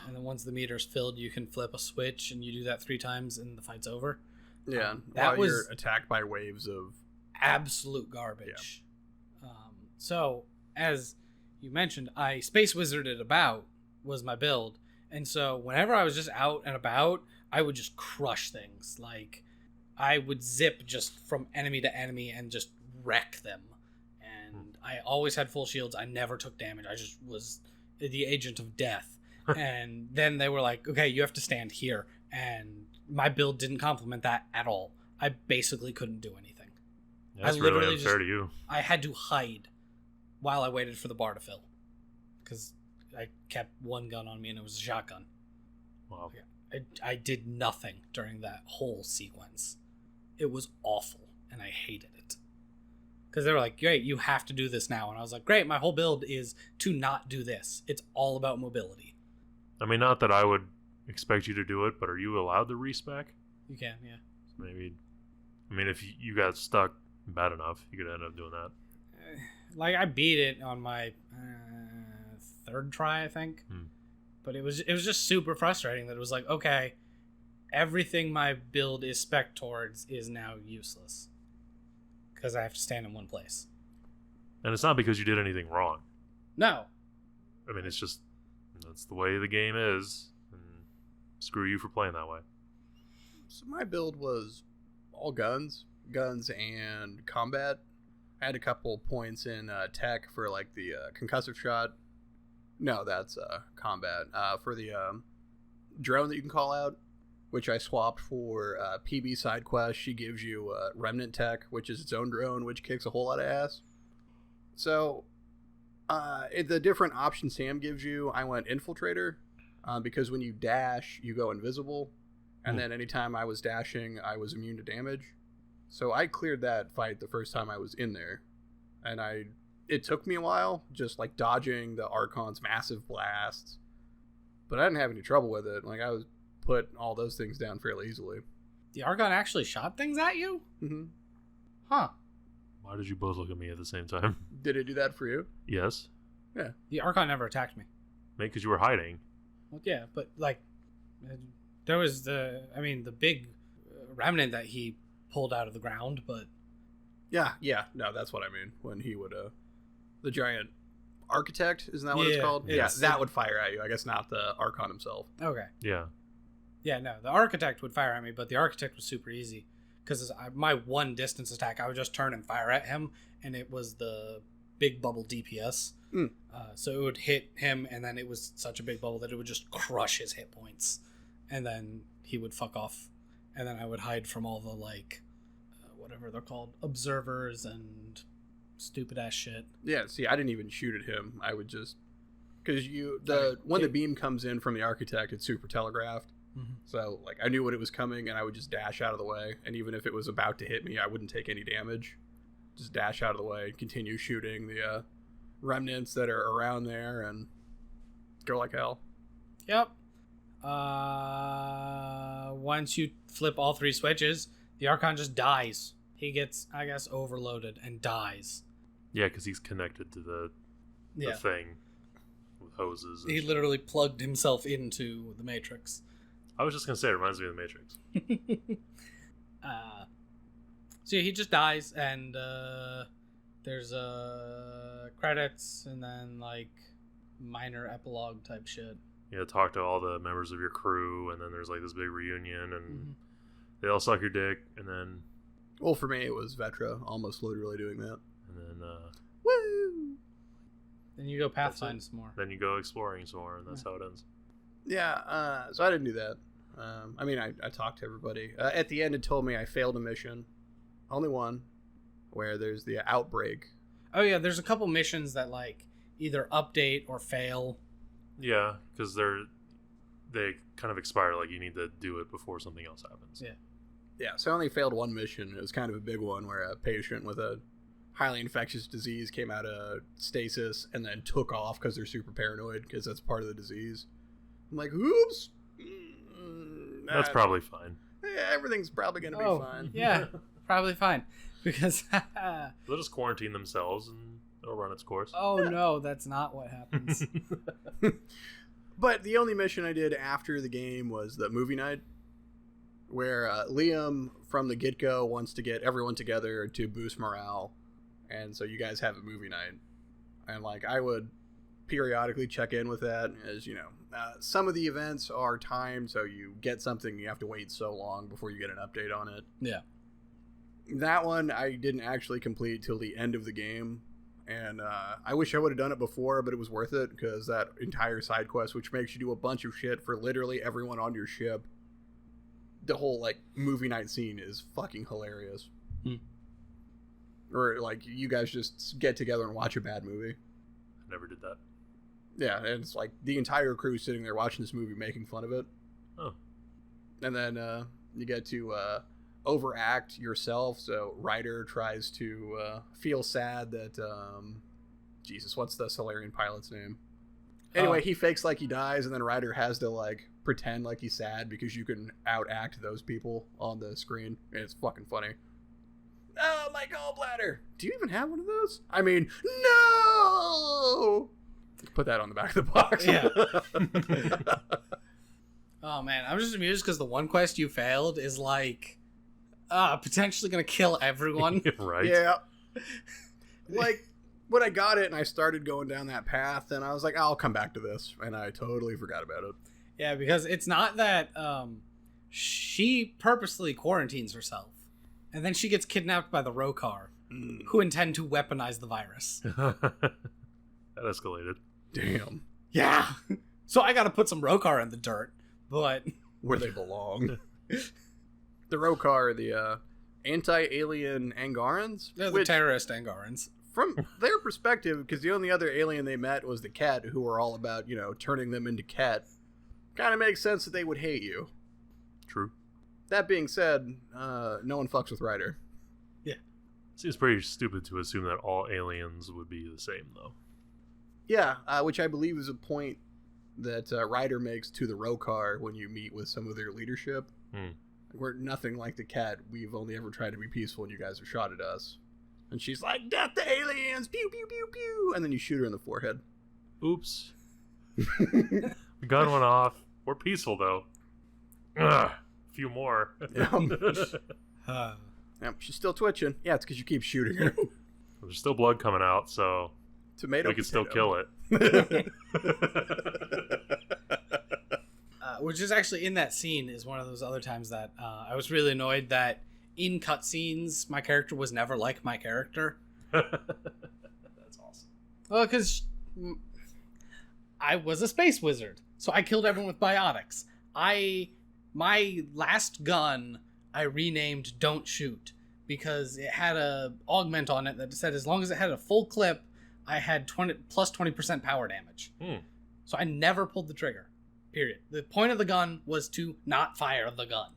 and then once the meter's filled, you can flip a switch, and you do that 3 times, and the fight's over. Yeah, that while was you're attacked by waves of... absolute garbage. So, as you mentioned, I Space Wizarded about was my build, and so whenever I was just out and about, I would just crush things. I would zip just from enemy to enemy and just wreck them. And I always had full shields. I never took damage. I just was the agent of death. And then they were like, okay, you have to stand here. And my build didn't complement that at all. I basically couldn't do anything. That's I really literally unfair to you. I had to hide while I waited for the bar to fill. Because I kept one gun on me and it was a shotgun. Wow. I did nothing during that whole sequence. It was awful, and I hated it. Because they were like, great, you have to do this now. And I was like, great, my whole build is to not do this. It's all about mobility. I mean, not that I would expect you to do it, but are you allowed to respec? You can, yeah. Maybe. I mean, if you got stuck bad enough, you could end up doing that. I beat it on my 3rd try, I think. But it was just super frustrating that it was like, okay, everything my build is spec towards is now useless. Because I have to stand in one place. And it's not because you did anything wrong. No. I mean, it's just, that's the way the game is. And screw you for playing that way. So my build was all guns and combat. I had a couple points in tech for the concussive shot. No, that's combat. For the drone that you can call out, which I swapped for PB side quest. She gives you remnant tech, which is its own drone, which kicks a whole lot of ass. So the different options Sam gives you, I went infiltrator because when you dash, you go invisible. And then anytime I was dashing, I was immune to damage. So I cleared that fight the first time I was in there. And it took me a while, just dodging the Archon's massive blasts. But I didn't have any trouble with it. I was put all those things down fairly easily. The Archon actually shot things at you? Mm-hmm. Huh. Why did you both look at me at the same time? Did it do that for you? Yes. Yeah. The Archon never attacked me. Maybe because you were hiding. Well, yeah, but like, there was the big remnant that he pulled out of the ground, but Yeah. No, that's what I mean. When he would, the giant architect, isn't that what it's Yeah, called? it's- Yeah, that would fire at you. I guess not the Archon himself. okay. Yeah. Yeah, no, the Architect would fire at me, but the Architect was super easy because my one distance attack, I would just turn and fire at him, and it was the big bubble DPS. Mm. So it would hit him, and then it was such a big bubble that it would just crush his hit points, and then he would fuck off, and then I would hide from all the like, whatever they're called, observers and stupid ass shit. Yeah, see, I didn't even shoot at him. I would just... Because when the beam comes in from the architect, it's super telegraphed. Mm-hmm. So, like, I knew what it was coming, and I would just dash out of the way. And even if it was about to hit me, I wouldn't take any damage. Just dash out of the way, continue shooting the remnants that are around there, and go like hell. Yep. Once you flip all three switches, the Archon just dies. He gets, I guess, overloaded and dies. Yeah, because he's connected to the thing with hoses. And He literally plugged himself into the Matrix. I was just going to say, it reminds me of the Matrix. So he just dies, and there's credits, and then like minor epilogue type shit. Yeah, talk to all the members of your crew, and then there's like this big reunion, and Mm-hmm. they all suck your dick, and then Well, for me, it was Vetra almost literally doing that. Woo! Then you go Pathfinder some more. Then you go exploring some more, and that's how it ends. Yeah, so I didn't do that. I mean, I talked to everybody. At the end, it told me I failed a mission. Only one, where there's the outbreak. Oh yeah, there's a couple missions that like either update or fail. Yeah, because they kind of expire. Like you need to do it before something else happens. Yeah. Yeah, so I only failed one mission. It was kind of a big one where a patient with a highly infectious disease came out of stasis and then took off because they're super paranoid because that's part of the disease. I'm like, oops. That's probably fine. Yeah, everything's probably going to be fine. Yeah, probably fine. Because They'll just quarantine themselves and it'll run its course. oh no, that's not what happens. But the only mission I did after the game was the movie night, where Liam from the get-go wants to get everyone together to boost morale, and so you guys have a movie night. And like I would periodically check in with that, as you know, some of the events are timed, so you get something, you have to wait so long before you get an update on it. Yeah. That one I didn't actually complete till the end of the game, and I wish I would have done it before, but it was worth it because that entire side quest, which makes you do a bunch of shit for literally everyone on your ship, the whole like movie night scene is fucking hilarious. Or like you guys just get together and watch a bad movie. I never did that. Yeah, and it's like the entire crew sitting there watching this movie, making fun of it. Oh. And then you get to overact yourself. So Ryder tries to feel sad that Jesus, what's the Solarian pilot's name? Anyway, he fakes like he dies, and then Ryder has to like pretend like he's sad because you can outact those people on the screen. And it's fucking funny. Oh, my gallbladder. Do you even have one of those? I mean, no! Put that on the back of the box. Yeah. Oh man, I'm just amused because the one quest you failed is like potentially gonna kill everyone. Right? Yeah. Like, when I got it and I started going down that path, and I was like, I'll come back to this. And I totally forgot about it. Yeah, because it's not that she purposely quarantines herself, and then she gets kidnapped by the Rokar, who intend to weaponize the virus. That escalated. Damn. Yeah. So I gotta put some Rokar in the dirt, but Where they belong. The Rokar are the anti-alien Angarans. they're the which, terrorist Angarans. from their perspective, because the only other alien they met was the Ket, who were all about, you know, turning them into Ket, kind of makes sense that they would hate you. True. That being said, no one fucks with Ryder. Seems pretty stupid to assume that all aliens would be the same, though. Yeah, which I believe is a point that Ryder makes to the Rokar when you meet with some of their leadership. We're nothing like the cat. We've only ever tried to be peaceful, and you guys have shot at us. And she's like, "Death to aliens! Pew pew pew pew!" And then you shoot her in the forehead. Oops. The gun went off. We're peaceful though. Ugh, a few more. Yep, she's still twitching. Yeah, it's because you keep shooting her. There's still blood coming out, so Tomato. we can still kill it. Which is actually in that scene is one of those other times that I was really annoyed that in cutscenes my character was never like my character. That's awesome. Well, because I was a space wizard, so I killed everyone with biotics. My last gun I renamed Don't Shoot because it had a augment on it that said as long as it had a full clip, I had 20% power damage. So I never pulled the trigger. Period. The point of the gun was to not fire the gun.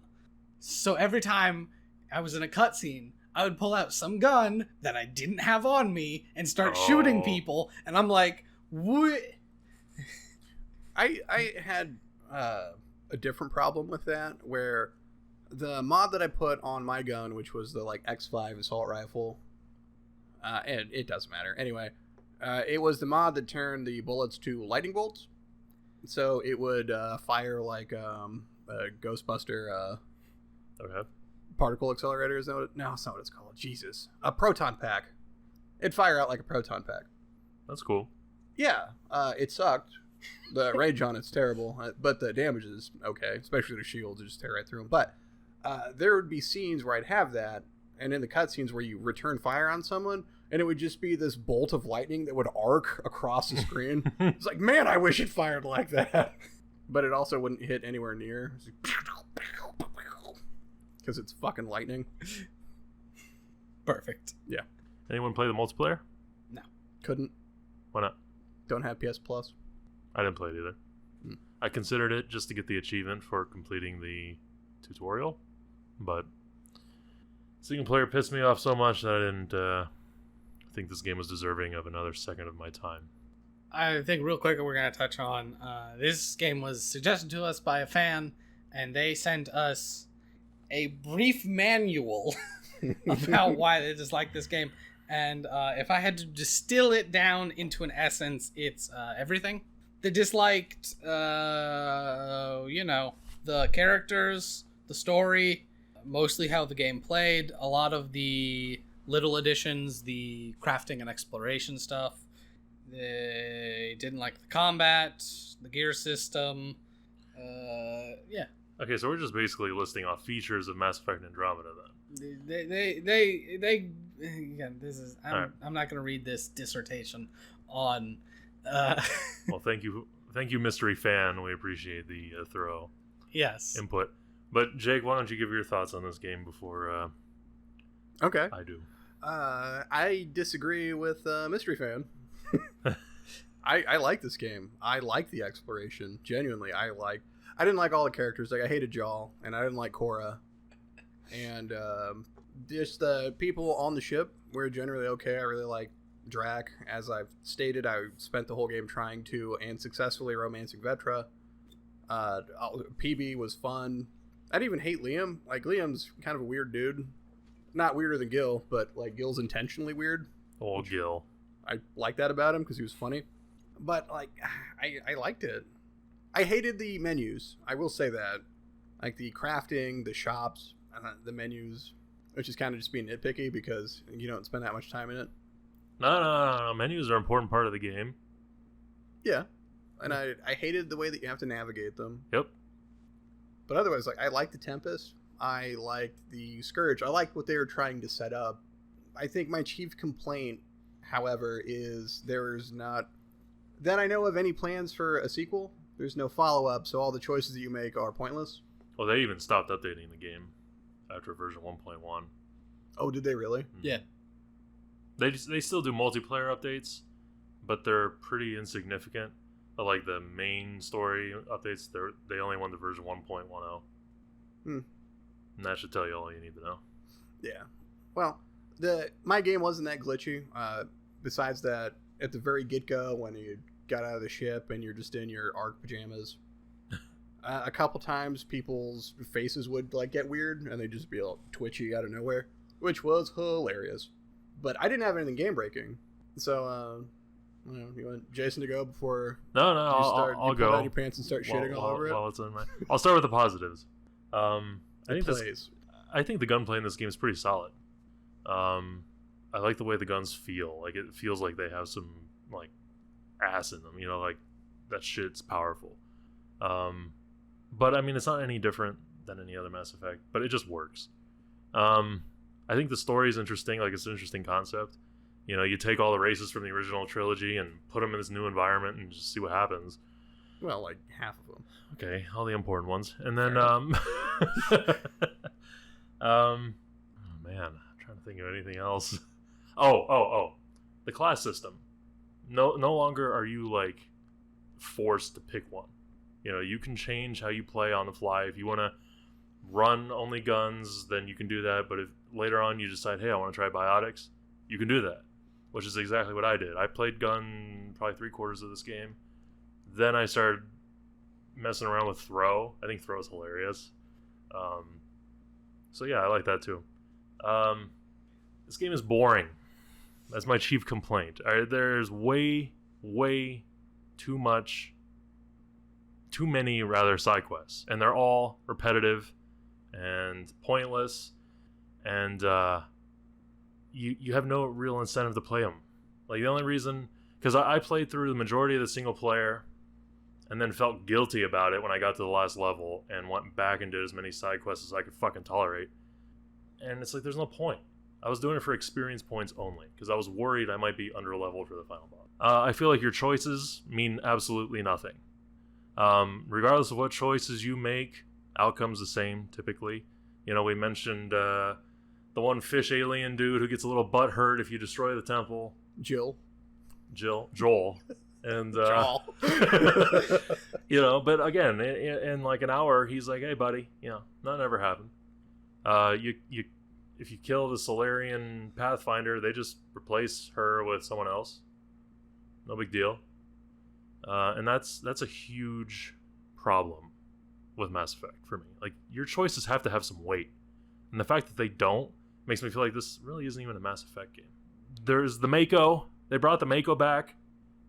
So every time I was in a cutscene, I would pull out some gun that I didn't have on me and start shooting people, and I'm like, what? I had a different problem with that, where the mod that I put on my gun, which was the like X5 assault rifle, and it doesn't matter. Anyway, it was the mod that turned the bullets to lightning bolts. So it would fire like a Ghostbuster particle accelerator. Is that what no, that's not what it's called. Jesus. A proton pack. It'd fire out like a proton pack. That's cool. Yeah, it sucked. The range on it's terrible, but the damage is okay, especially the shields just tear right through them. But there would be scenes where I'd have that, and in the cutscenes where you return fire on someone, and it would just be this bolt of lightning that would arc across the screen. It's like, man, I wish it fired like that. But it also wouldn't hit anywhere near. Because it's fucking lightning. Perfect. Yeah. Anyone play the multiplayer? No. Couldn't. Why not? Don't have PS Plus. I didn't play it either. I considered it just to get the achievement for completing the tutorial, but single player pissed me off so much that I didn't think this game was deserving of another second of my time. I think real quick we're going to touch on this game was suggested to us by a fan, and they sent us a brief manual about why they dislike this game. And if I had to distill it down into an essence, it's everything. They disliked, the characters, the story, mostly how the game played, a lot of the little additions, the crafting and exploration stuff. They didn't like the combat, the gear system. Yeah. Okay, so we're just basically listing off features of Mass Effect Andromeda then. They again, this is Right. I'm not going to read this dissertation on Well, thank you, mystery fan. We appreciate the thorough yes. input. But Jake, why don't you give your thoughts on this game before Okay. I do? I disagree with Mystery Fan. I like this game. I like the exploration. Genuinely, I didn't like all the characters. Like, I hated Jaal, and I didn't like Cora. And just the people on the ship were generally okay. I really like Drac. As I've stated, I spent the whole game trying to and successfully romancing Vetra. PB was fun. I didn't even hate Liam. Like, Liam's kind of a weird dude. Not weirder than Gil, but like Gil's intentionally weird. Oh, Gil. I like that about him because he was funny. But like, I liked it. I hated the menus. I will say that. Like the crafting, the shops, the menus, which is kind of just being nitpicky because you don't spend that much time in it. No. Menus are an important part of the game. Yeah. And I hated the way that you have to navigate them. Yep. But otherwise, like, I liked the Tempest. I liked the Scourge. I liked what they were trying to set up. I think my chief complaint, however, is there's not, that I know of, any plans for a sequel. There's no follow-up, so all the choices that you make are pointless. Well, they even stopped updating the game after version 1.1. Oh, did they really? Yeah. They still do multiplayer updates, but they're pretty insignificant. But like the main story updates, they only went to version 1.10. And that should tell you all you need to know. Yeah. Well, my game wasn't that glitchy. Besides that, at the very get-go, when you got out of the ship and you're just in your ARC pajamas. A couple times people's faces would like get weird and they'd just be all twitchy out of nowhere, which was hilarious. But I didn't have anything game breaking, so you want Jason to go before? No, I'll pull go. down your pants and start shitting all over it. I'll start with the positives. I think the gunplay in this game is pretty solid. I like the way the guns feel. Like, it feels like they have some like ass in them. You know, like that shit's powerful. But I mean, it's not any different than any other Mass Effect, but it just works. I think the story is interesting. Like, it's an interesting concept. You know, you take all the races from the original trilogy and put them in this new environment and just see what happens. Well, like half of them. Okay, all the important ones, and then oh man, I'm trying to think of anything else. Oh, the class system. No longer are you like forced to pick one. You know, you can change how you play on the fly. If you want to run only guns, then you can do that. But if later on you decide, hey, I want to try biotics, you can do that, which is exactly what I did. I played gun probably 3/4 of this game. Then I started messing around with throw. I think throw is hilarious. So yeah, I like that too. This game is boring. That's my chief complaint. There's way too many side quests, and they're all repetitive and pointless, and you have no real incentive to play them. Like, the only reason, because I played through the majority of the single player and then felt guilty about it when I got to the last level and went back and did as many side quests as I could fucking tolerate, and it's like, there's no point. I was doing it for experience points only, because I was worried I might be under-leveled for the final boss. I feel like your choices mean absolutely nothing. Regardless of what choices you make, outcome's the same, typically. You know, we mentioned the one fish alien dude who gets a little butt hurt if you destroy the temple. Joel. And, Joel. you know, but again, in like an hour, he's like, hey, buddy, you know, that never happened. If you kill the Solarian Pathfinder, they just replace her with someone else. No big deal. And that's a huge problem with Mass Effect for me. Like, your choices have to have some weight. And the fact that they don't makes me feel like this really isn't even a Mass Effect game. There's the Mako. They brought the Mako back.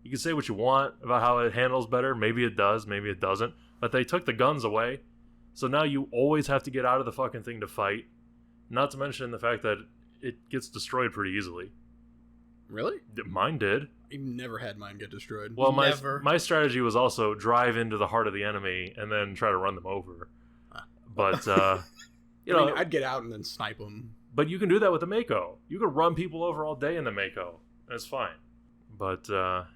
You can say what you want about how it handles better. Maybe it does, maybe it doesn't. But they took the guns away. So now you always have to get out of the fucking thing to fight. Not to mention the fact that it gets destroyed pretty easily. Really? Mine did. I've never had mine get destroyed. Well, my strategy was also drive into the heart of the enemy and then try to run them over. But, you know, I'd get out and then snipe them. But you can do that with the Mako. You can run people over all day in the Mako, and it's fine. But, God,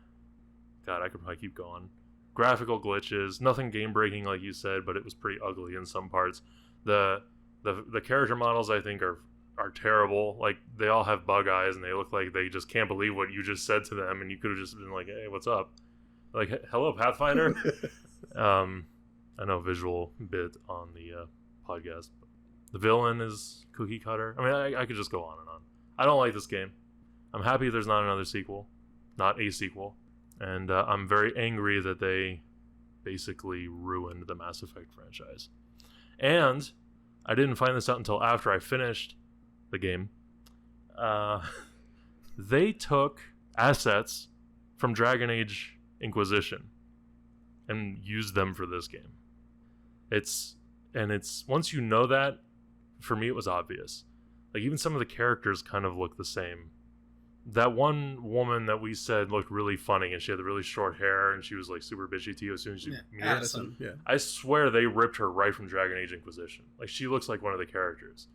I could probably keep going. Graphical glitches, nothing game-breaking like you said, but it was pretty ugly in some parts. The character models, I think, are terrible. Like, they all have bug eyes and they look like they just can't believe what you just said to them, and you could have just been like, hey, what's up? Like, hello, Pathfinder. I know, visual bit on the podcast. The villain is cookie cutter. I mean, I could just go on and on. I don't like this game. I'm happy there's not another sequel, not a sequel, and I'm very angry that they basically ruined the Mass Effect franchise. And I didn't find this out until after I finished the game. They took assets from Dragon Age Inquisition and used them for this game. It's once you know that, for me it was obvious. Like, even some of the characters kind of look the same. That one woman that we said looked really funny, and she had the really short hair, and she was like super bitchy to you as soon as you meet her. Addison, yeah. I swear they ripped her right from Dragon Age Inquisition. Like, she looks like one of the characters.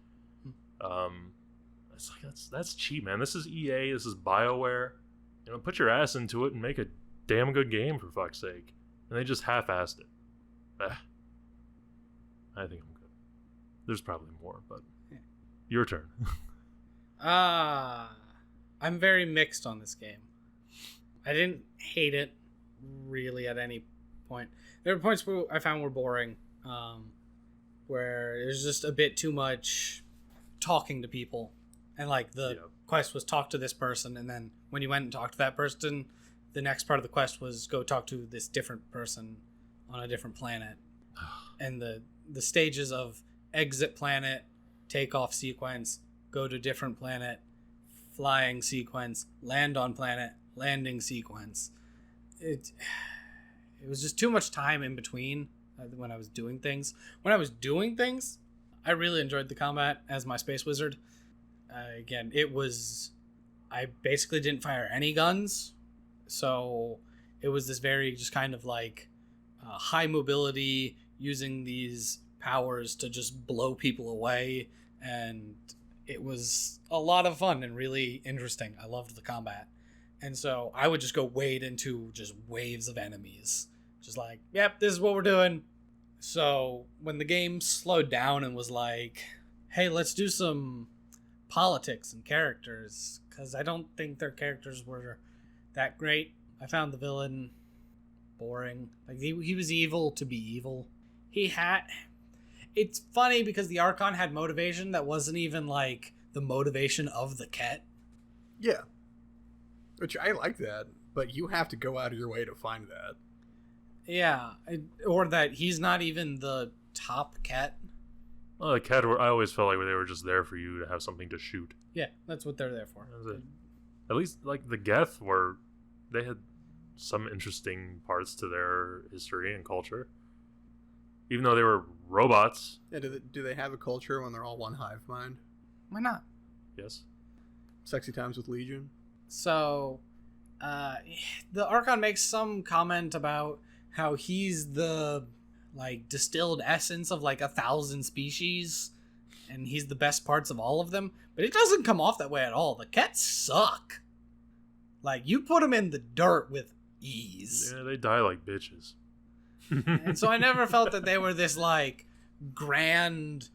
It's like, that's cheap, man. This is EA. This is BioWare. You know, put your ass into it and make a damn good game, for fuck's sake. And they just half-assed it. I think I'm good. There's probably more, but your turn. I'm very mixed on this game. I didn't hate it really at any point. There were points where I found were boring, where there's just a bit too much talking to people, and like the quest was talk to this person, and then when you went and talked to that person, the next part of the quest was go talk to this different person on a different planet. And the stages of exit planet, takeoff sequence, go to different planet, flying sequence, land on planet, landing sequence. It was just too much time in between when I was doing things. When I was doing things, I really enjoyed the combat as my space wizard. Again, I basically didn't fire any guns, so it was this very just kind of like high mobility, using these powers to just blow people away, and it was a lot of fun and really interesting. I loved the combat. And so I would just go wade into just waves of enemies. Just like, yep, this is what we're doing. So when the game slowed down and was like, hey, let's do some politics and characters, because I don't think their characters were that great. I found the villain boring. Like he was evil to be evil. It's funny because the Archon had motivation that wasn't even like the motivation of the Ket. Yeah. Which I like that, but you have to go out of your way to find that. Yeah, or that he's not even the top Ket. Well, the Ket, I always felt like they were just there for you to have something to shoot. Yeah, that's what they're there for. At least, like, the Geth they had some interesting parts to their history and culture. Even though they were robots. Yeah, do they have a culture when they're all one hive mind? Why not? Yes. Sexy times with Legion. So, the Archon makes some comment about how he's the, like, distilled essence of, like, 1,000 species, and he's the best parts of all of them, but it doesn't come off that way at all. The Kets suck. Like, you put them in the dirt with ease. Yeah, they die like bitches. And so I never felt that they were this, like, grand,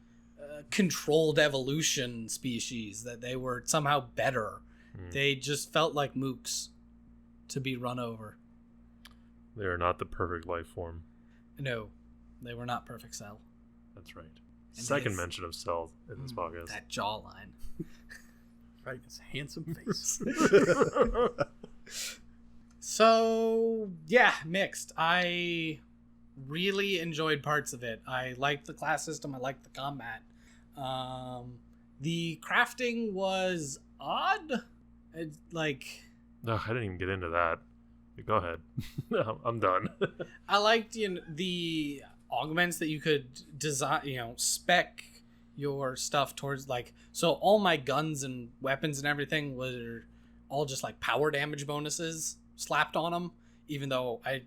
controlled evolution species, that they were somehow better. They just felt like mooks to be run over. They are not the perfect life form. No, they were not perfect Cell. That's right. And Second mention of Cell in this podcast. That jawline. Right, his handsome face. So, yeah, mixed. I really enjoyed parts of it. I liked the class system. I liked the combat. The crafting was odd. It's like... No, I didn't even get into that. Go ahead. I'm done. I liked the augments that you could design, spec your stuff towards, like, so all my guns and weapons and everything were all just like power damage bonuses slapped on them, even though I,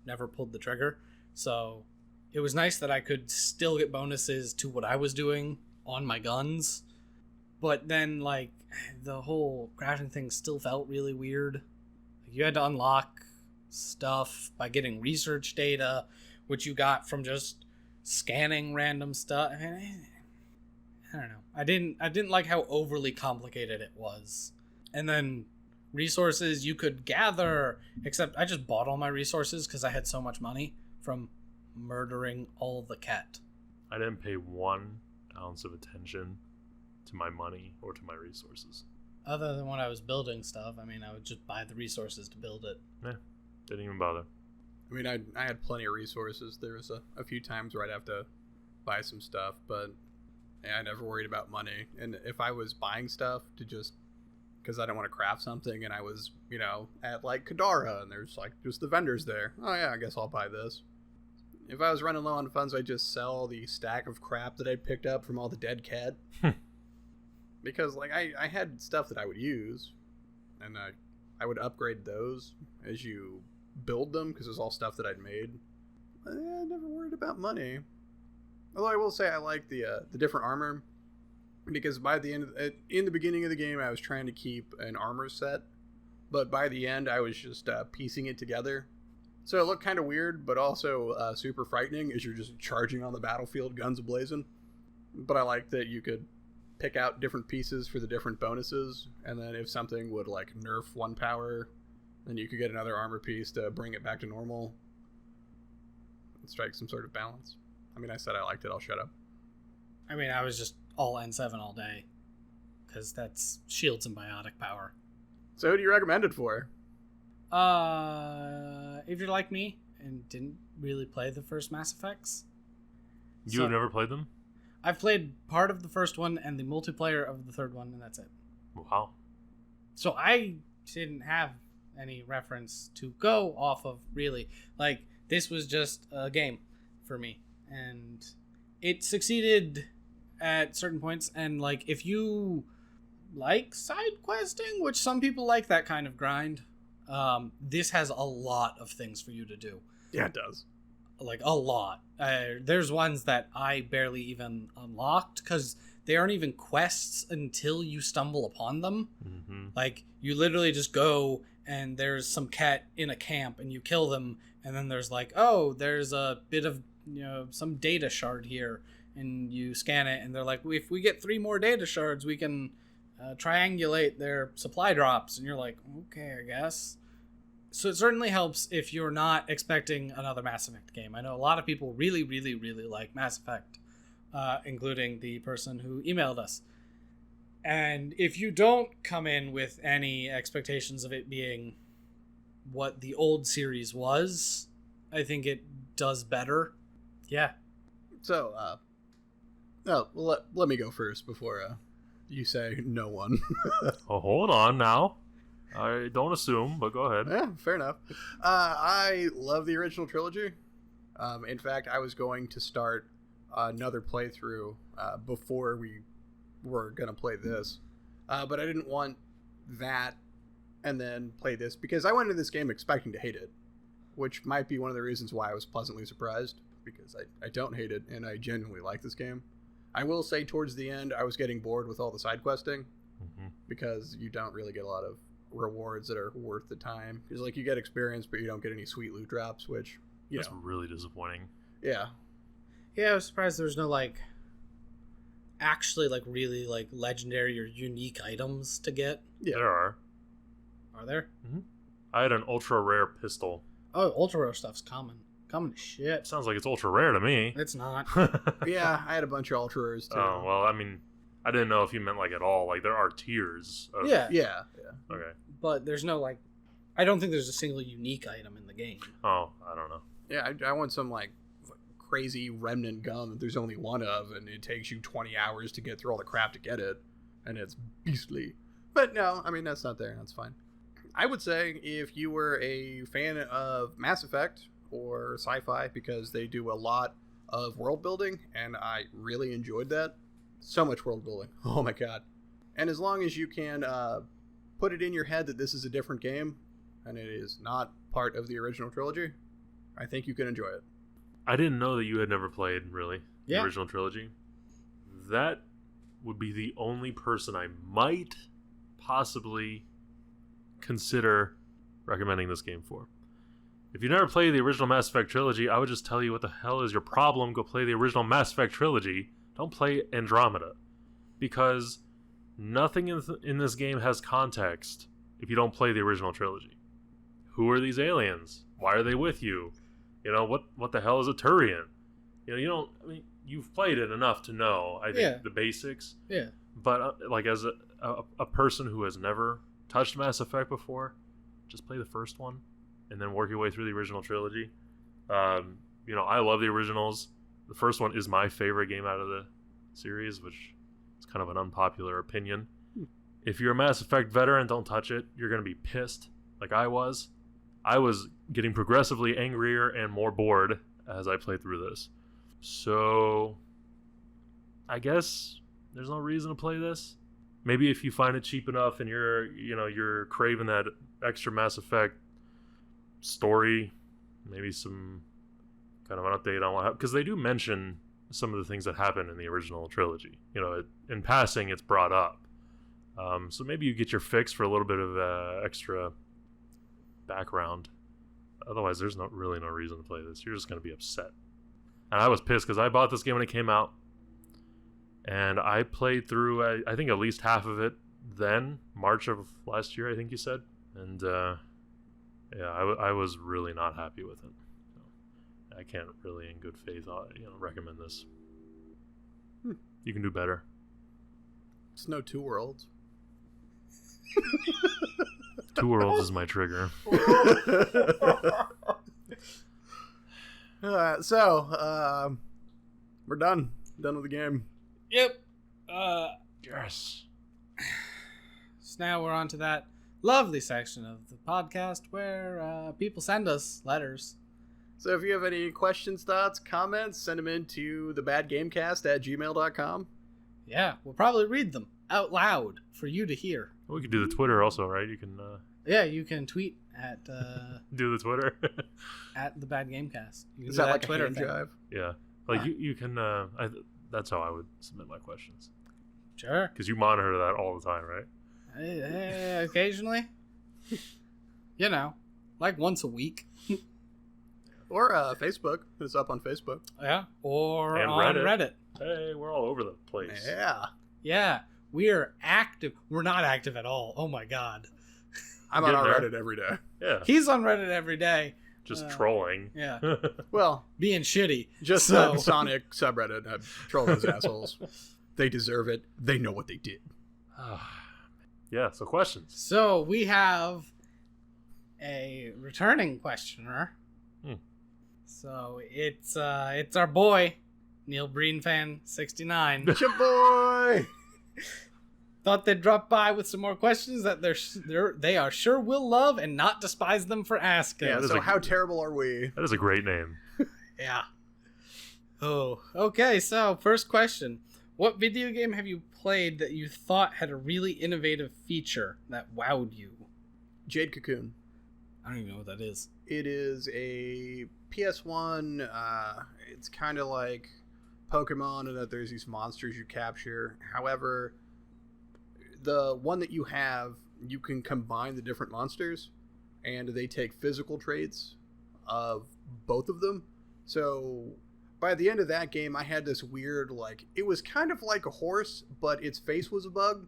never pulled the trigger. So it was nice that I could still get bonuses to what I was doing on my guns. But then, like, the whole crafting thing still felt really weird. You had to unlock stuff by getting research data, which you got from just scanning random stuff. I don't know. I didn't like how overly complicated it was. And then resources you could gather, except I just bought all my resources because I had so much money from murdering all the Ket. I didn't pay 1 ounce of attention to my money or to my resources. Other than when I was building stuff, I would just buy the resources to build it. Yeah, didn't even bother. I had plenty of resources. There was a few times where I'd have to buy some stuff, but I never worried about money. And if I was buying stuff to just because I don't want to craft something, and I was, at like Kadara, and there's like just the vendors there. Oh yeah, I guess I'll buy this. If I was running low on funds, I'd just sell the stack of crap that I picked up from all the dead Ket. Because, like, I had stuff that I would use, and I would upgrade those as you build them, because it was all stuff that I'd made. I never worried about money. Although I will say I like the different armor, because by the end in the beginning of the game, I was trying to keep an armor set, but by the end, I was just piecing it together. So it looked kind of weird, but also super frightening as you're just charging on the battlefield, guns ablazing. But I like that you could pick out different pieces for the different bonuses, and then if something would like nerf one power, then you could get another armor piece to bring it back to normal and strike some sort of balance. I said I liked it. I'll shut up. I was just all N7 all day, because that's shields and biotic power. So who do you recommend it for? If you're like me and didn't really play the first Mass Effects, You have never played them? I've played part of the first one and the multiplayer of the third one, and that's it. Wow. So I didn't have any reference to go off of, really. Like, this was just a game for me. And it succeeded at certain points. And, like, if you like side questing, which some people like that kind of grind, this has a lot of things for you to do. Yeah, it does. Like, a lot. There's ones that I barely even unlocked because they aren't even quests until you stumble upon them. Mm-hmm. Like, you literally just go and there's some cat in a camp and you kill them, and then there's like, oh, there's a bit of, some data shard here, and you scan it, and they're like, if we get 3 more data shards, we can triangulate their supply drops. And you're like, okay, I guess. So it certainly helps if you're not expecting another Mass Effect game. I know a lot of people really, really, really like Mass Effect, including the person who emailed us. And if you don't come in with any expectations of it being what the old series was, I think it does better. Yeah. So, let me go first before you say no one. Oh, hold on now. I don't assume, but go ahead. Yeah, fair enough. I love the original trilogy. In fact, I was going to start another playthrough before we were going to play this. But I didn't want that and then play this because I went into this game expecting to hate it, which might be one of the reasons why I was pleasantly surprised, because I don't hate it and I genuinely like this game. I will say towards the end, I was getting bored with all the side questing because you don't really get a lot of rewards that are worth the time. Because, like, you get experience, but you don't get any sweet loot drops, which, That's really disappointing. Yeah. Yeah, I was surprised there was no, like, actually, like, really, like, legendary or unique items to get. Yeah. There are. Are there? Mm-hmm. I had an ultra rare pistol. Oh, ultra rare stuff's common. Common as shit. Sounds like it's ultra rare to me. It's not. Yeah, I had a bunch of ultra rares too. Oh, well, I mean, I didn't know if you meant, like, at all. Like, there are tiers. Of... Yeah. Yeah. Okay. But there's no, like, I don't think there's a single unique item in the game. Oh, I don't know. Yeah, I want some, like, crazy remnant gun that there's only one of, and it takes you 20 hours to get through all the crap to get it, and it's beastly. But no, I mean, that's not there. That's fine. I would say if you were a fan of Mass Effect or sci-fi, because they do a lot of world building, and I really enjoyed that. So much world building. Oh my god. And as long as you can put it in your head that this is a different game, and it is not part of the original trilogy, I think you can enjoy it. I didn't know that you had never played, really, Yeah. the original trilogy. That would be the only person I might possibly consider recommending this game for. If you never played the original Mass Effect trilogy, I would just tell you, what the hell is your problem? Go play the original Mass Effect trilogy. Don't play Andromeda. Because nothing in this game has context if you don't play the original trilogy. Who are these aliens? Why are they with you? What the hell is a Turian? You don't, I mean, you've played it enough to know, I think, the basics. Yeah. But, like, as a person who has never touched Mass Effect before, just play the first one and then work your way through the original trilogy. I love the originals. The first one is my favorite game out of the series, which is kind of an unpopular opinion. If you're a Mass Effect veteran, don't touch it. You're going to be pissed, like I was. I was getting progressively angrier and more bored as I played through this. So, I guess there's no reason to play this. Maybe if you find it cheap enough and you're craving that extra Mass Effect story, maybe some kind of an update on what happened, because they do mention some of the things that happened in the original trilogy. In passing, it's brought up. So maybe you get your fix for a little bit of extra background. Otherwise, there's really no reason to play this. You're just going to be upset. And I was pissed because I bought this game when it came out, and I played through, I think, at least half of it then, March of last year, I think you said. And I was really not happy with it. I can't really, in good faith, recommend this. You can do better. It's no Two Worlds. Two Worlds is my trigger. We're done. Done with the game. Yep. Yes. So now we're on to that lovely section of the podcast where people send us letters. So if you have any questions, thoughts, comments, send them in to thebadgamecast@gmail.com. Yeah, we'll probably read them out loud for you to hear. We could do the Twitter also, right? You can Yeah, you can tweet at do the Twitter. at the Bad Gamecast. You can Is do that like Twitter a hand thing. jive? Yeah. Like you can that's how I would submit my questions. Sure. Because you monitor that all the time, right? Occasionally. You know, like once a week. Or Facebook. It's up on Facebook. Yeah. Or And on Reddit. Reddit. Hey, we're all over the place. Yeah. Yeah. We are active. We're not active at all. Oh my god. I'm on Getting our there. Reddit every day. Yeah. He's on Reddit every day. Just trolling. Yeah. Well, Being shitty. just So- the Sonic subreddit. I troll those assholes. They deserve it. They know what they did. Yeah, so questions. So we have a returning questioner. So it's our boy, Neil Breen fan 69. Your boy! Thought they'd drop by with some more questions that they are sure will love and not despise them for asking. Yeah, that is so a- how terrible are we? That is a great name. Yeah. Oh, okay. So first question: what video game have you played that you thought had a really innovative feature that wowed you? Jade Cocoon. I don't even know what that is. It is a PS1. It's kind of like Pokemon in that there's these monsters you capture. However, the one that you have, you can combine the different monsters, and they take physical traits of both of them. So by the end of that game, I had this weird, like, it was kind of like a horse, but its face was a bug.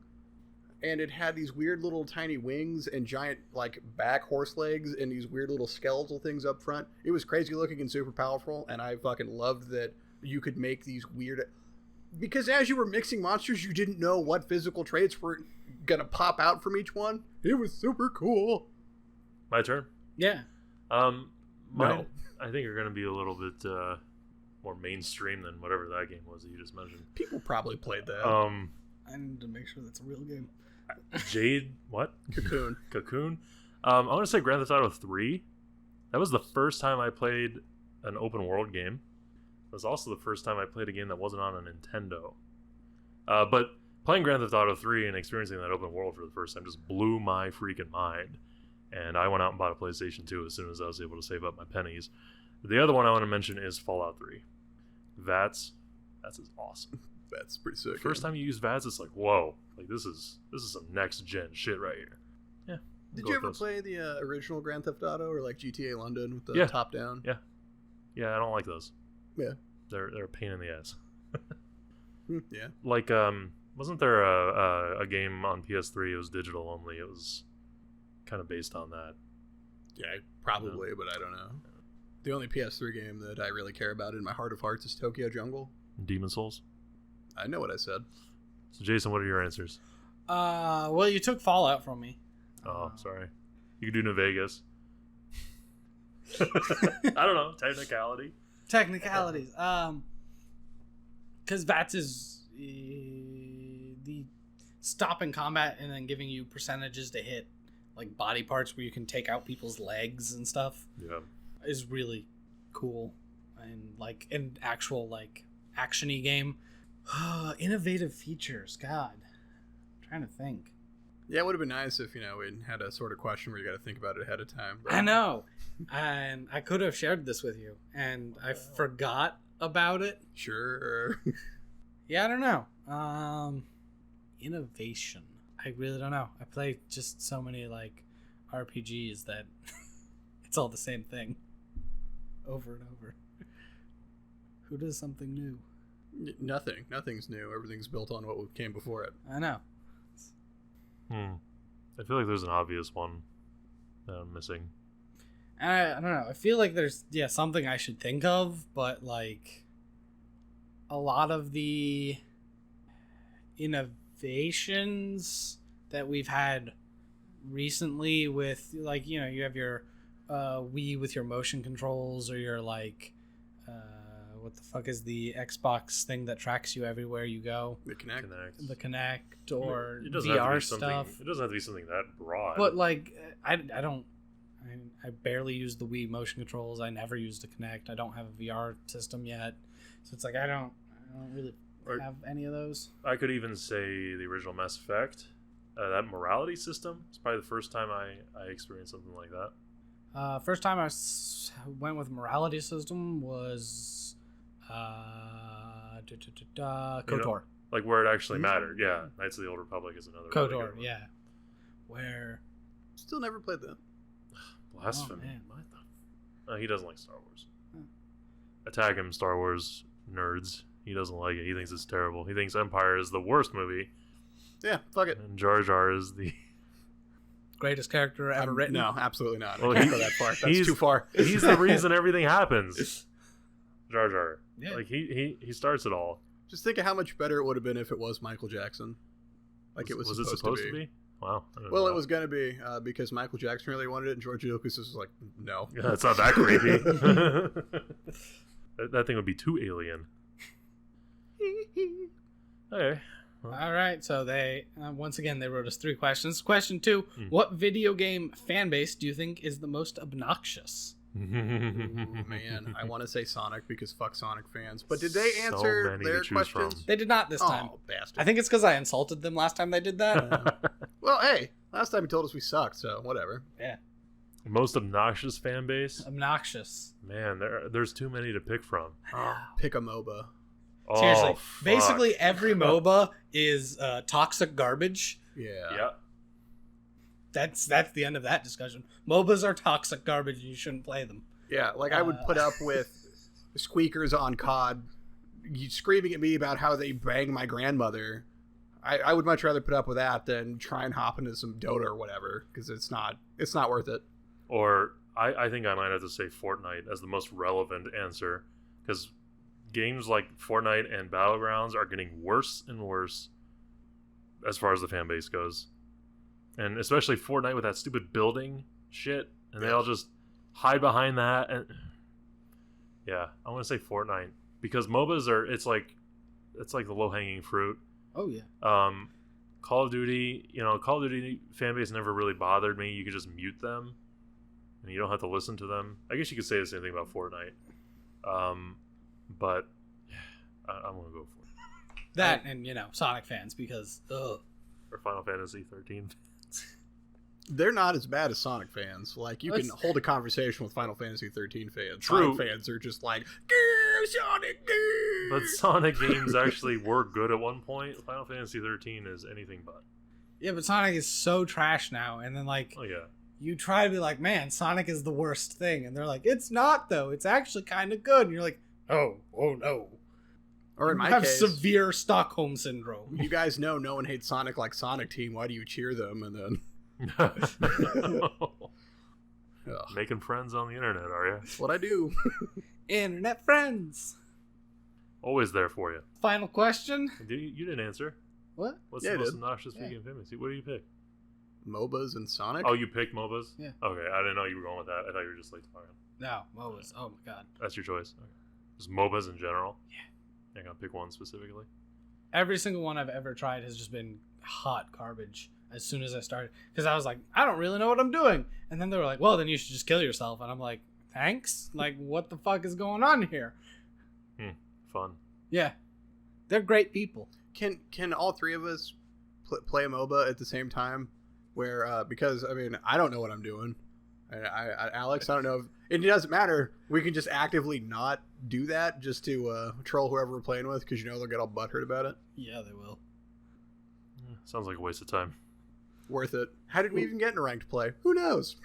And it had these weird little tiny wings and giant, like, back horse legs and these weird little skeletal things up front. It was crazy looking and super powerful, and I fucking loved that you could make these weird... Because as you were mixing monsters, you didn't know what physical traits were gonna pop out from each one. It was super cool. My turn? Yeah. Mine, No. I think are going to be a little bit more mainstream than whatever that game was that you just mentioned. People probably played that. I need to make sure that's a real game. Jade, what? Cocoon. Cocoon? I want to say Grand Theft Auto 3. That was the first time I played an open world game. It was also the first time I played a game that wasn't on a Nintendo. But playing Grand Theft Auto 3 and experiencing that open world for the first time just blew my freaking mind. And I went out and bought a PlayStation 2 as soon as I was able to save up my pennies. The other one I want to mention is Fallout 3. VATS is awesome. That's pretty sick. First time you use VATS, it's like, whoa, like this is some next gen shit right here. Yeah. Did go you with ever those. play the original Grand Theft Auto or like GTA London with the Yeah. top down? Yeah, I don't like those. Yeah. They're a pain in the ass. Yeah. Like, wasn't there a game on PS3? It was digital only. It was kind of based on that. Yeah, probably, but I don't know. The only PS3 game that I really care about in my heart of hearts is Tokyo Jungle. Demon Souls. I know what I said. So, Jason, what are your answers? Well, you took Fallout from me. Oh, sorry. You could do New Vegas. I don't know. Technicality. Technicalities. Because VATS is the stopping combat and then giving you percentages to hit, like body parts where you can take out people's legs and stuff, Yeah. is really cool. And like an actual like actiony game. Innovative features. God, I'm trying to think. Yeah, it would have been nice if, we had a sort of question where you got to think about it ahead of time. But I know, and I could have shared this with you, and I forgot about it. Sure. Yeah, I don't know. Innovation. I really don't know. I play just so many like RPGs that it's all the same thing over and over. Who does something new? Nothing. Nothing's new. Everything's built on what came before it. I know. I feel like there's an obvious one that I'm missing. I don't know. I feel like there's something I should think of, but like a lot of the innovations that we've had recently with like, you know, you have your Wii with your motion controls, or your like what the fuck is the Xbox thing that tracks you everywhere you go? The Kinect. The Kinect, or It doesn't have to be VR something. stuff. It doesn't have to be something that broad. But like, I barely use the Wii motion controls. I never used the Kinect. I don't have a VR system yet, so it's like I don't really have any of those. I could even say the original Mass Effect. That morality system is probably the first time I experienced something like that. First time I went with morality system was KOTOR. You know, like where it actually mattered. Yeah, Knights of the Old Republic is another. KOTOR, really good one. yeah. Where Still never played that. Blasphemy. Oh, man. What the? He doesn't like Star Wars. Attack him, Star Wars nerds. He doesn't like it. He thinks it's terrible. He thinks Empire is the worst movie. Yeah, fuck it. And Jar Jar is the greatest character ever written. No, absolutely not. Well, I can't go that far. That's too far. He's the reason everything happens. Jar Jar. Yeah. Like he starts it all. Just think of how much better it would have been if it was Michael Jackson. Like it was supposed to be. Wow. I didn't Well, know it was going to be because Michael Jackson really wanted it, and George Lucas was like, no. Yeah, it's not that creepy. that thing would be too alien. Okay. All right, so they once again they wrote us 3 questions. Question 2: What video game fan base do you think is the most obnoxious? Ooh, man, I want to say Sonic because fuck Sonic fans. But did they answer many their to choose questions? from. They did not this time. Oh, bastard. I think it's because I insulted them last time they did that. Well, hey, last time he told us we sucked, so whatever. Yeah, Most obnoxious fan base? obnoxious. Man, there's too many to pick from. Pick a MOBA. Oh, Seriously, fuck. basically every MOBA is toxic garbage. Yeah. Yeah. That's the end of that discussion. MOBAs are toxic garbage, and you shouldn't play them. Yeah, like I would put up with squeakers on COD screaming at me about how they bang my grandmother. I would much rather put up with that than try and hop into some Dota or whatever, because it's not worth it. Or I think I might have to say Fortnite as the most relevant answer, because games like Fortnite and Battlegrounds are getting worse and worse as far as the fan base goes. And especially Fortnite with that stupid building shit, and they all just hide behind that. And yeah, I want to say Fortnite because MOBAs are it's like the low-hanging fruit. Oh yeah. Call of Duty, Call of Duty fan base never really bothered me. You could just mute them, and you don't have to listen to them. I guess you could say the same thing about Fortnite. But I'm gonna go for it. That and Sonic fans because Or Final Fantasy 13. They're not as bad as Sonic fans. Like, you can hold a conversation with Final Fantasy 13 fans. True. Sonic fans are just like, "Grr, Sonic, grr." But Sonic games actually were good at one point. Final Fantasy 13 is anything but. Yeah, but Sonic is so trash now. And then, like, Oh, yeah. you try to be like, man, Sonic is the worst thing. And they're like, it's not, though. It's actually kind of good. And you're like, oh no. Or in You my have case, severe Stockholm syndrome. you guys know no one hates Sonic like Sonic Team. Why do you cheer them? And then... Making friends on the internet, are you? That's what I do. Internet friends. Always there for you. Final question. You didn't answer. What? What's Yeah, the I most did. obnoxious video game famous? What do you pick? MOBAs and Sonic? Oh, you picked MOBAs? Yeah. Okay, I didn't know you were going with that. I thought you were just like talking. No, MOBAs. Oh my god. That's your choice. Okay. Just MOBAs in general? Yeah. You're going to pick one specifically? Every single one I've ever tried has just been hot garbage as soon as I started. Because I was like, I don't really know what I'm doing. And then they were like, well, then you should just kill yourself. And I'm like, thanks? Like, what the fuck is going on here? Fun. Yeah. They're great people. Can all three of us play a MOBA at the same time? Where, because, I mean, I don't know what I'm doing. Alex, I don't know. It doesn't matter. We can just actively not do that just to troll whoever we're playing with because they'll get all butthurt about it. Yeah, they will. Sounds like a waste of time. Worth it. How did we even get in ranked play? Who knows?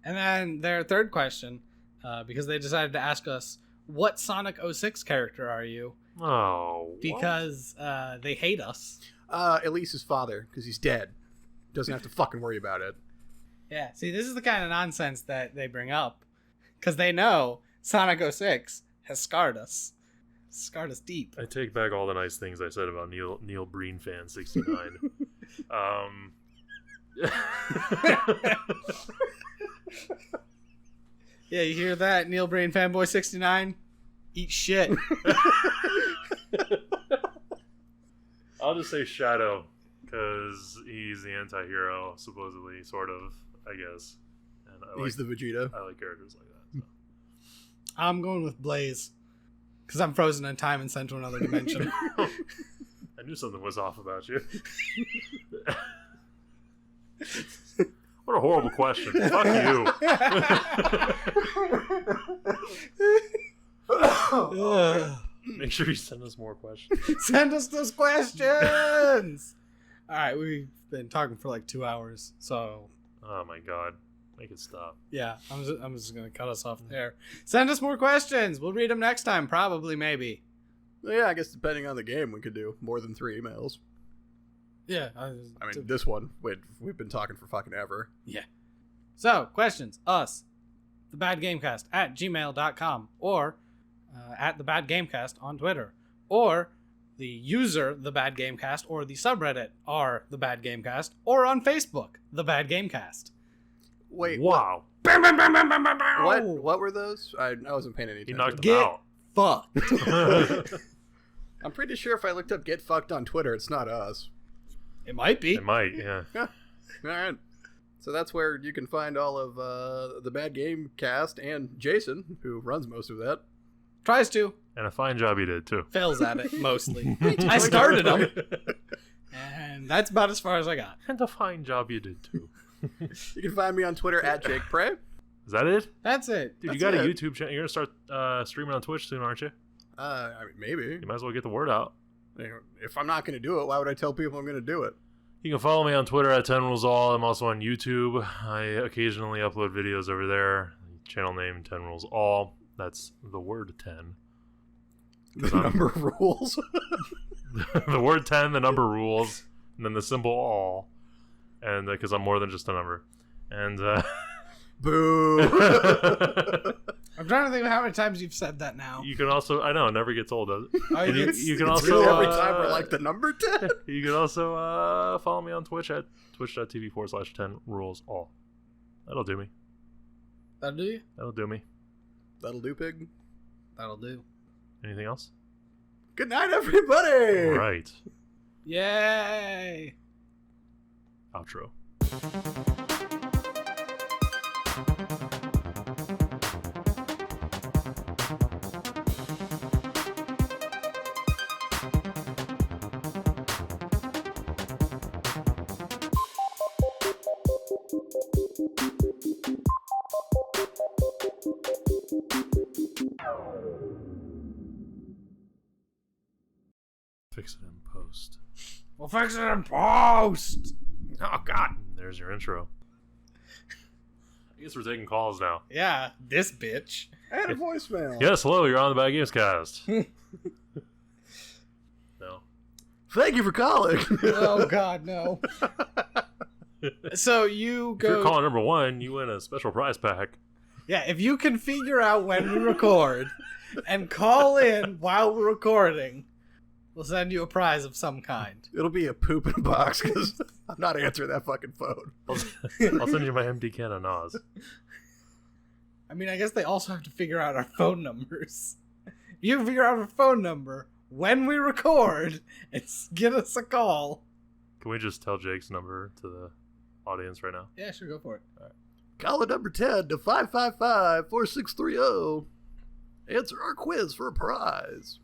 And then their third question, because they decided to ask us, what Sonic 06 character are you? Oh. Because they hate us. Elise's father, because he's dead. Doesn't have to fucking worry about it. Yeah, see, this is the kind of nonsense that they bring up. Because they know Sonic 06 has scarred us. Scarred us deep. I take back all the nice things I said about Neil Breen fan 69. Yeah, you hear that, Neil Brain Fanboy 69? Eat shit. I'll just say Shadow, because he's the anti-hero, supposedly, sort of, I guess. And He's the Vegeta. I like characters like that. So. I'm going with Blaze. Because I'm frozen in time and sent to another dimension. I knew something was off about you. What a horrible question. Fuck you. Make sure you send us more questions. Send us those questions! Alright, we've been talking for like 2 hours, so... Oh my god. Make it stop. Yeah, I'm just going to cut us off there. Send us more questions! We'll read them next time, probably, maybe. Well, yeah, I guess depending on the game, we could do more than 3 emails. Yeah. I mean, this one, we've been talking for fucking ever. Yeah. So, questions, us, thebadgamecast at gmail.com, or at thebadgamecast on Twitter, or the user, thebadgamecast, or the subreddit, r/thebadgamecast, or on Facebook, thebadgamecast. Wait, wow. What were those? I wasn't paying any He attention. knocked him out. Fucked. I'm pretty sure if I looked up Get Fucked on Twitter, it's not us. It might be. It might, yeah. All right. So that's where you can find all of the Bad Game Cast and Jason, who runs most of that. Tries to. And a fine job he did, too. Fails at it, mostly. I started them. And that's about as far as I got. And a fine job you did, too. You can find me on Twitter at Jake Prey. Is that it? That's it. Dude, That's you got a it. YouTube channel. You're going to start streaming on Twitch soon, aren't you? I mean, maybe. You might as well get the word out. If I'm not going to do it, why would I tell people I'm going to do it? You can follow me on Twitter at 10RulesAll. I'm also on YouTube. I occasionally upload videos over there. Channel name 10RulesAll. That's the word 10. The number rules. The word 10, the number rules, and then the symbol all. And because I'm more than just a number. And Boo. I'm trying to think of how many times you've said that now. you can also, I know, it never gets old, does it? Oh, And you can It's also really every time we're like the number 10. you can also follow me on Twitch at twitch.tv/10RulesAll. That'll do me. That'll do you? That'll do me. That'll do, pig. That'll do. Anything else? Good night, everybody. All right. Yay! Outro. Fix it in post. We'll fix it in post! Oh, God. There's your intro. I guess we're taking calls now. Yeah, this bitch. I had a voicemail. Yes, hello. You're on the Bad Games Cast. No. Thank you for calling. Oh, God, no. So you If you're go... calling number 1, you win a special prize pack. Yeah, if you can figure out when we record and call in while we're recording, we'll send you a prize of some kind. It'll be a poop in a box because I'm not answering that fucking phone. I'll send you my empty can of Nas. I mean, I guess they also have to figure out our phone numbers. If you can figure out our phone number when we record and give us a call. Can we just tell Jake's number to the audience right now? Yeah, sure, go for it. Call it number 10 to 555-4630. Answer our quiz for a prize.